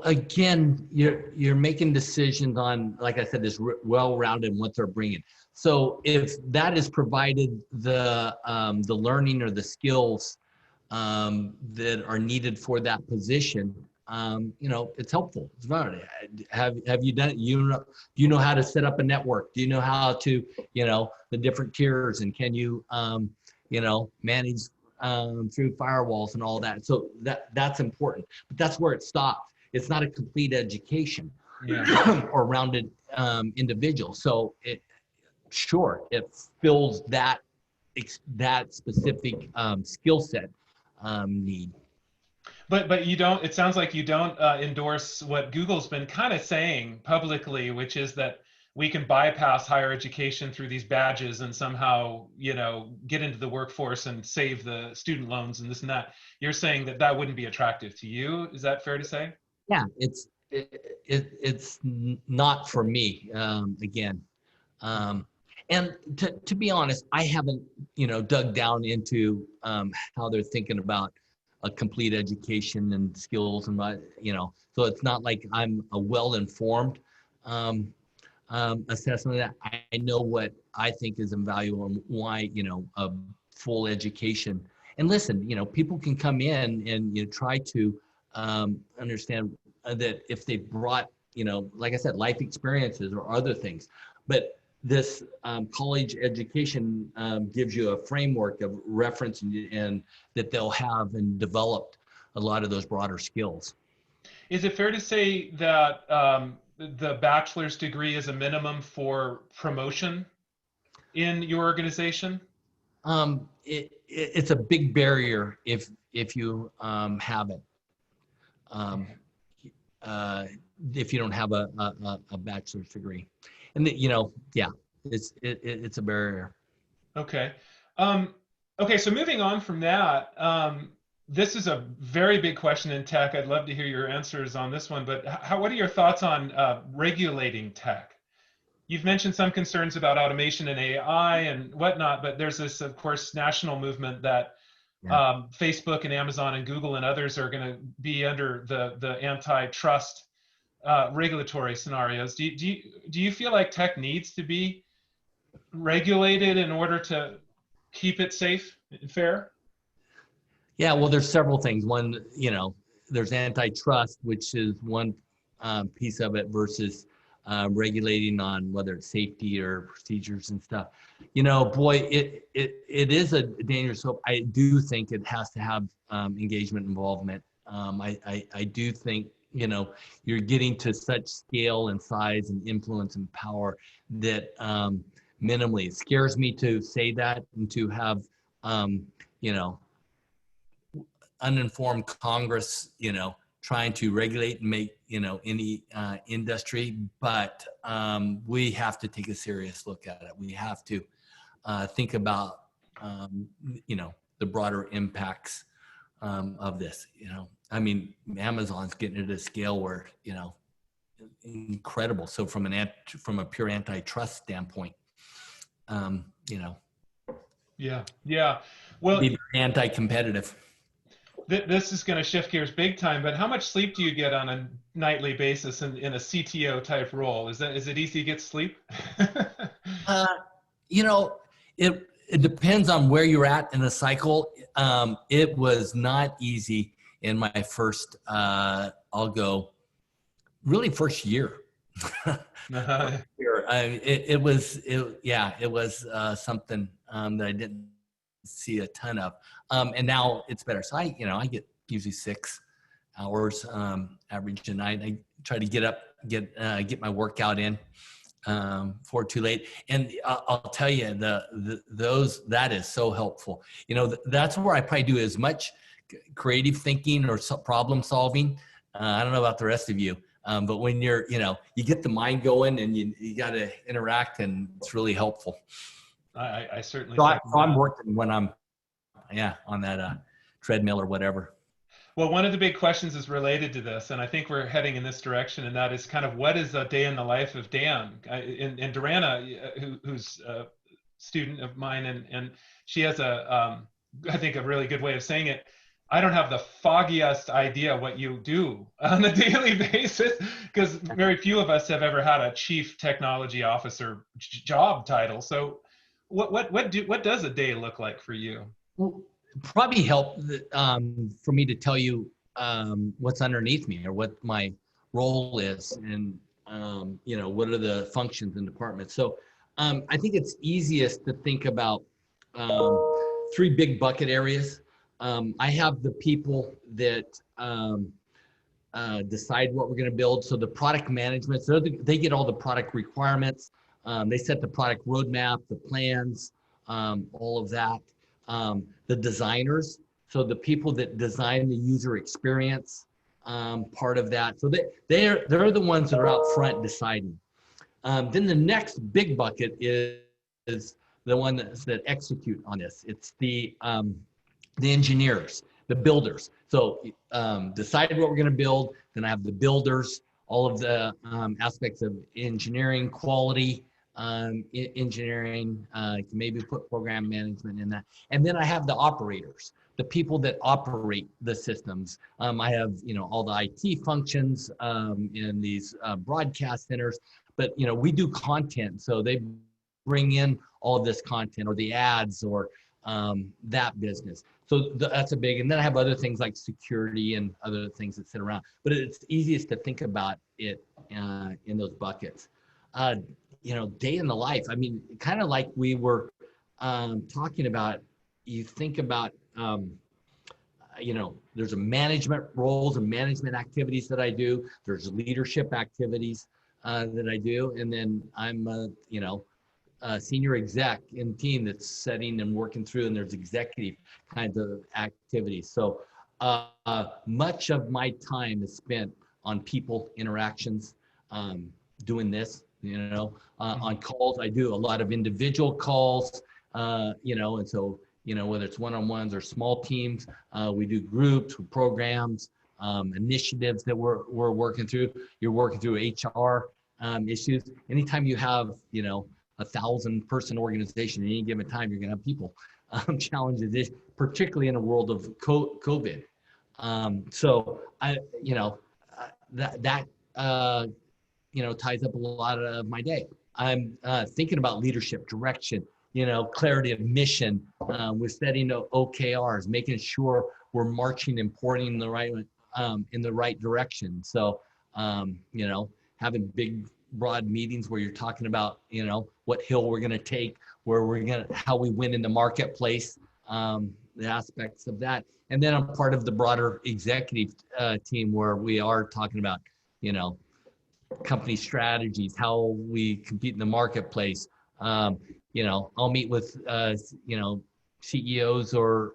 S3: Again, you're making decisions on, like I said, this well-rounded what they're bringing. So if that is provided the learning or the skills that are needed for that position, it's helpful. It's valid. Have you done it? Do you know how to set up a network? Do you know how to, the different tiers, and can you, manage through firewalls and all that? So that's important, but that's where it stops. It's not a complete education or rounded individual. So it fills that specific skill set need.
S1: But you don't, it sounds like you don't endorse what Google's been kind of saying publicly, which is that we can bypass higher education through these badges and somehow, get into the workforce and save the student loans and this and that. You're saying that wouldn't be attractive to you. Is that fair to say?
S3: Yeah, it's not for me, again. And to be honest, I haven't, dug down into how they're thinking about a complete education and skills, and so it's not like I'm a well-informed assessment of that. I know what I think is invaluable and why, a full education. And listen, people can come in and try to understand that if they brought, like I said, life experiences or other things, but this college education gives you a framework of reference and that they'll have and developed a lot of those broader skills.
S1: Is it fair to say that the bachelor's degree is a minimum for promotion in your organization?
S3: It's a big barrier if you have it. If you don't have a bachelor's degree, and it's a barrier.
S1: Okay. Okay. So moving on from that, this is a very big question in tech. I'd love to hear your answers on this one, but what are your thoughts on regulating tech? You've mentioned some concerns about automation and AI and whatnot, but there's this, of course, national movement that
S3: Yeah.
S1: Facebook and Amazon and Google and others are going to be under the antitrust regulatory scenarios. Do you feel like tech needs to be regulated in order to keep it safe and fair?
S3: Yeah, well, there's several things. One, there's antitrust, which is one piece of it versus regulating on whether it's safety or procedures and stuff. Boy, it is a dangerous hope. I do think it has to have engagement involvement. I do think, you're getting to such scale and size and influence and power that minimally, it scares me to say that and to have, uninformed Congress, trying to regulate and make, any industry, but we have to take a serious look at it. We have to think about, the broader impacts of this. Amazon's getting to a scale where, incredible. So from a pure antitrust standpoint,
S1: Yeah. Well,
S3: be anti-competitive.
S1: This is going to shift gears big time, but how much sleep do you get on a nightly basis in a CTO type role? Is it easy to get sleep?
S3: It depends on where you're at in the cycle. It was not easy in my first, first year. It was something that I didn't see a ton of, and now it's better. So I get usually 6 hours average a night. I try to get up, get my workout in before too late. And I'll tell you, that is so helpful. That's where I probably do as much creative thinking or problem solving. I don't know about the rest of you, but when you're, you get the mind going and you got to interact, and it's really helpful.
S1: I certainly.
S3: So I'm working when I'm, on that treadmill or whatever.
S1: Well, one of the big questions is related to this, and I think we're heading in this direction, and that is kind of what is a day in the life of Dan? And Durana, who's a student of mine, and she has I think a really good way of saying it. I don't have the foggiest idea what you do on a daily basis, because very few of us have ever had a chief technology officer job title. So what does a day look like for you?
S3: Well, probably help for me to tell you what's underneath me or what my role is, and what are the functions and departments. So I think it's easiest to think about 3 big bucket areas. I have the people that decide what we're going to build. So the product management, so they get all the product requirements. They set the product roadmap, the plans, all of that. The designers, so the people that design the user experience, part of that. So they're the ones that are out front deciding. Then the next big bucket is the one that execute on this. It's the engineers, the builders. So decide what we're going to build. Then I have the builders, all of the aspects of engineering, quality, engineering, maybe put program management in that. And then I have the operators, the people that operate the systems. I have, all the IT functions in these broadcast centers, but, we do content. So they bring in all of this content or the ads or that business. So that's a big, and then I have other things like security and other things that sit around, but it's easiest to think about it in those buckets. Day in the life. I mean, kind of like we were talking about, you think about, there's a management roles and management activities that I do. There's leadership activities that I do. And then I'm, a senior exec in team that's setting and working through, and there's executive kinds of activities. So much of my time is spent on people interactions, doing this, on calls. I do a lot of individual calls, and so, whether it's one-on-ones or small teams, we do groups, programs, initiatives that we're working through. You're working through HR issues. Anytime you have, 1,000-person organization at any given time, you're going to have people challenges, particularly in a world of COVID. So that ties up a lot of my day. I'm thinking about leadership, direction, clarity of mission. We're setting OKRs, making sure we're marching and pointing in the right direction. So, having big, broad meetings where you're talking about, what hill we're going to take, how we win in the marketplace, the aspects of that. And then I'm part of the broader executive team where we are talking about, company strategies, how we compete in the marketplace. I'll meet with, CEOs or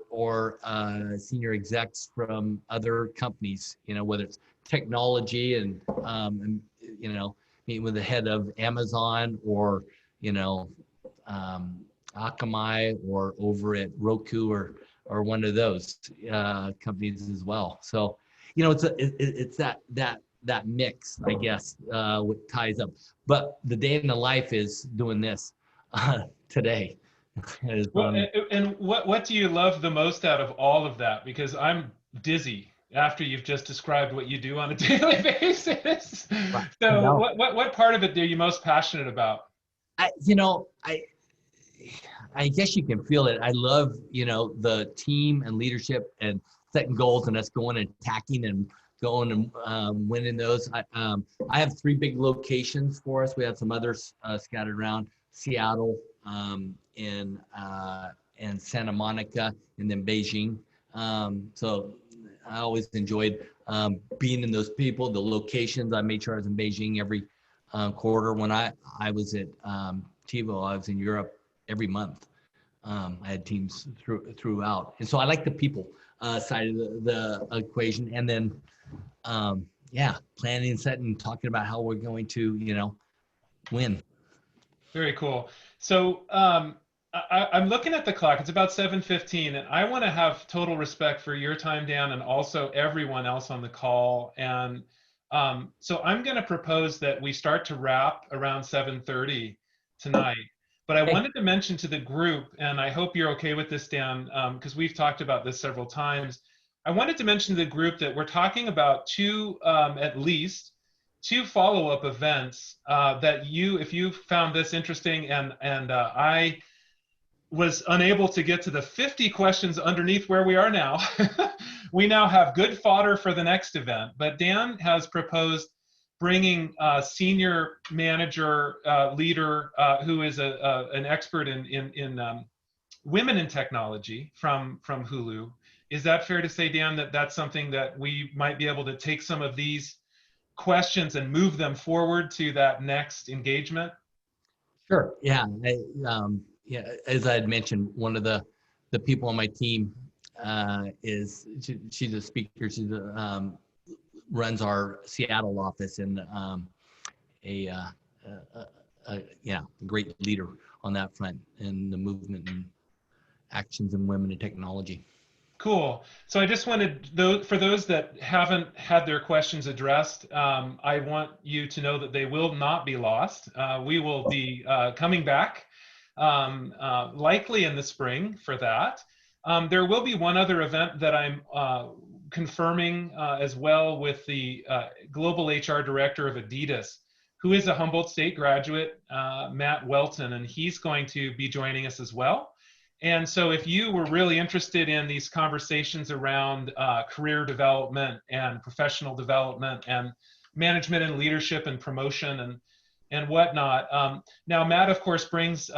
S3: senior execs from other companies, whether it's technology and meeting with the head of Amazon or, Akamai or over at Roku or one of those companies as well. So, it's that mix, I guess, what ties up. But the day in the life is doing this today.
S1: And what do you love the most out of all of that? Because I'm dizzy after you've just described what you do on a daily basis. So what part of it are you most passionate about?
S3: I guess you can feel it. I love, the team and leadership and setting goals and us going and attacking and going and winning those. I have 3 big locations for us. We have some others scattered around: Seattle, and Santa Monica, and then Beijing. So I always enjoyed being in those the locations. I made sure I was in Beijing every quarter. When I was at TiVo, I was in Europe every month. I had teams throughout. And so I like the people side of the equation. And then, planning, setting, talking about how we're going to, win.
S1: Very cool. So I'm looking at the clock. It's about 7:15, and I want to have total respect for your time, Dan, and also everyone else on the call. And so I'm going to propose that we start to wrap around 7:30 tonight. But I wanted to mention to the group, and I hope you're okay with this, Dan, because we've talked about this several times. I wanted to mention to the group that we're talking about at least two follow-up events that if you found this interesting, and I was unable to get to the 50 questions underneath where we are now. We now have good fodder for the next event, but Dan has proposed bringing a senior manager leader who is an expert in women in technology from Hulu. Is that fair to say, Dan, that that's something that we might be able to take some of these questions and move them forward to that next engagement?
S3: Sure. Yeah. As I had mentioned, one of the people on my team she's a speaker. She's runs our Seattle office and a great leader on that front in the movement and actions in women in technology.
S1: Cool. So I just wanted, for those that haven't had their questions addressed, I want you to know that they will not be lost. We will be coming back likely in the spring for that. There will be one other event that I'm confirming as well with the Global HR Director of Adidas, who is a Humboldt State graduate, Matt Welton, and he's going to be joining us as well. And so if you were really interested in these conversations around career development and professional development and management and leadership and promotion and whatnot. Now, Matt, of course, brings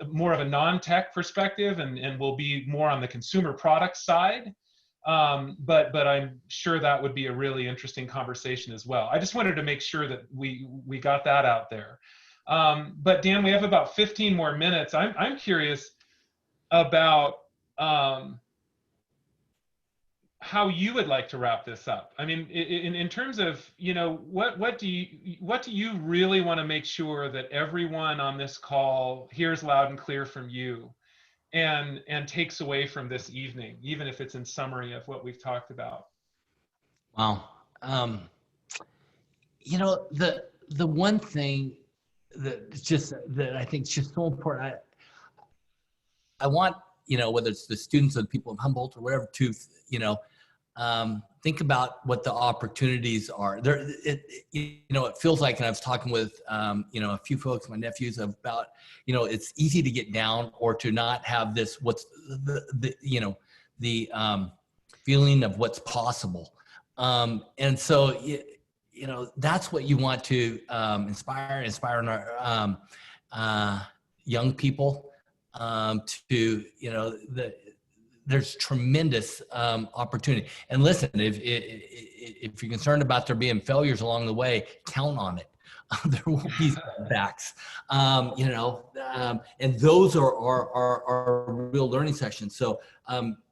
S1: more of a non-tech perspective and will be more on the consumer product side. But I'm sure that would be a really interesting conversation as well. I just wanted to make sure that we got that out there. But Dan, we have about 15 more minutes. I'm curious about how you would like to wrap this up. I mean, in terms of, what do you really want to make sure that everyone on this call hears loud and clear from you and takes away from this evening, even if it's in summary of what we've talked about?
S3: Wow. The one thing it's just that I think it's just so important. I want, whether it's the students or the people in Humboldt or whatever, to, think about what the opportunities are. It feels like, and I was talking with, a few folks, my nephews, about, it's easy to get down or to not have this, what's the feeling of what's possible. And so, that's what you want to inspire our young people to, there's tremendous opportunity. And listen, if you're concerned about there being failures along the way, count on it. There won't be setbacks, and those are real learning sessions. So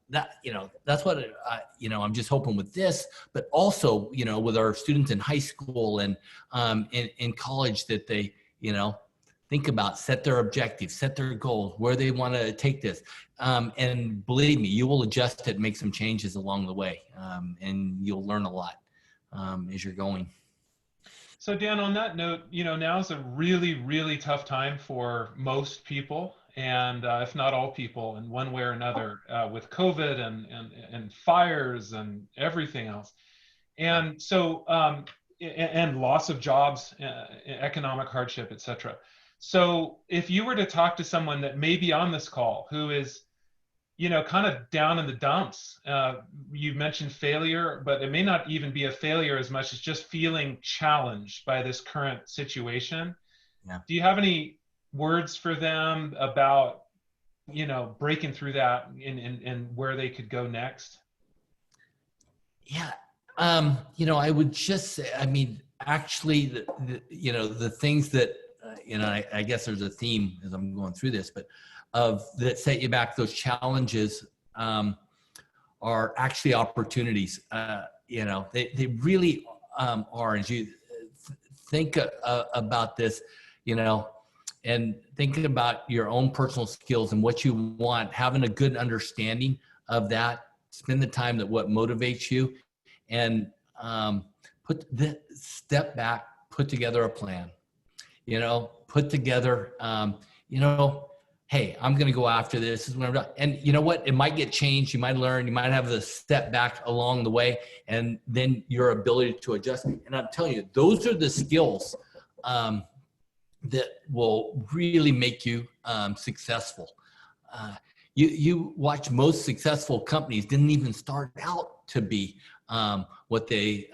S3: that's what I'm just hoping with this, but also with our students in high school and in college, that they think about, set their objectives, set their goals, where they want to take this. And believe me, you will adjust it, make some changes along the way, and you'll learn a lot as you're going.
S1: So Dan, on that note, now is a really, really tough time for most people, and if not all people, in one way or another, with COVID and fires and everything else. And so, and loss of jobs, economic hardship, et cetera. So if you were to talk to someone that may be on this call who is, kind of down in the dumps, you mentioned failure, but it may not even be a failure as much as just feeling challenged by this current situation.
S3: Yeah.
S1: Do you have any words for them about, breaking through that and where they could go next?
S3: Yeah. I would just say, actually, the things that, I guess there's a theme as I'm going through this, but that set you back, those challenges are actually opportunities. They really are, as you think about this, and thinking about your own personal skills and what you want, having a good understanding of that, spend the time that what motivates you, and step back, put together a plan. Put together, hey, I'm going to go after this. This is what I'm doing. And you know what? It might get changed. You might learn. You might have a step back along the way, and then your ability to adjust. And I'm telling you, those are the skills that will really make you successful. You watch most successful companies didn't even start out to be what they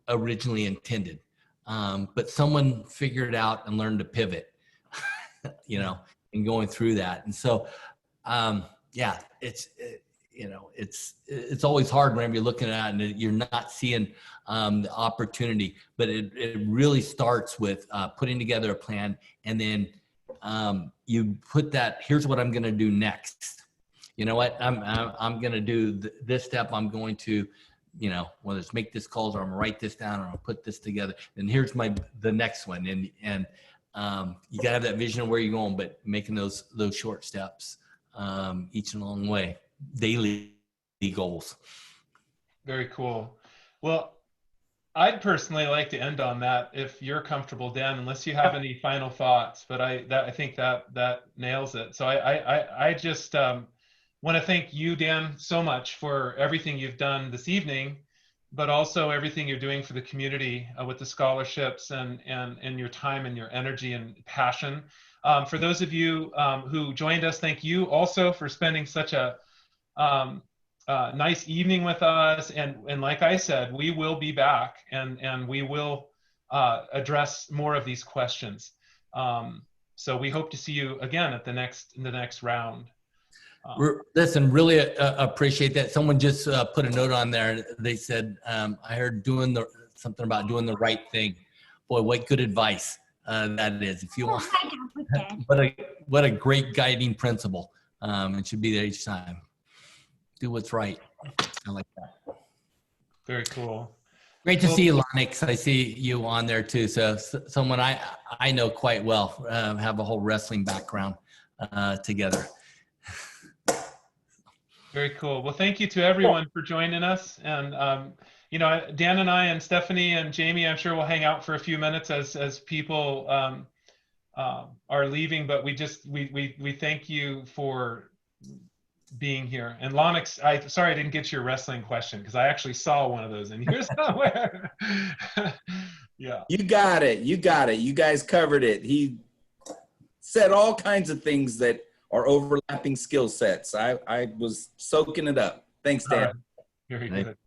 S3: originally intended. But someone figured out and learned to pivot, and going through that. And so, it's always hard whenever you're looking at it and you're not seeing the opportunity, but it really starts with putting together a plan. And then you put that, here's what I'm going to do next. You know what? I'm going to do this step. I'm going to, whether it's make this calls or I'm gonna write this down or I'll put this together. And here's the next one. And you gotta have that vision of where you're going, but making those short steps each and along the way, daily goals.
S1: Very cool. Well, I'd personally like to end on that, if you're comfortable, Dan, unless you have any final thoughts, but I think that nails it. So I just want to thank you, Dan, so much for everything you've done this evening, but also everything you're doing for the community with the scholarships and your time and your energy and passion. For those of you who joined us, thank you also for spending such a nice evening with us. And like I said, we will be back and we will address more of these questions. So we hope to see you again in the next round.
S3: Listen, really appreciate that. Someone just put a note on there. They said, I heard something about doing the right thing. Boy, what good advice that is. If you want, what a great guiding principle. It should be there each time. Do what's right. I like that.
S1: Very cool.
S3: Great to see you, Lonix. I see you on there too. So someone I know quite well, have a whole wrestling background together.
S1: Very cool. Well, thank you to everyone for joining us. And, Dan and I and Stephanie and Jamie, I'm sure we'll hang out for a few minutes as people are leaving, but we thank you for being here. And Lonix, sorry I didn't get your wrestling question because I actually saw one of those in here somewhere. Yeah.
S4: You got it. You got it. You guys covered it. He said all kinds of things that are overlapping skill sets. I was soaking it up. Thanks, Dan.
S1: Very good.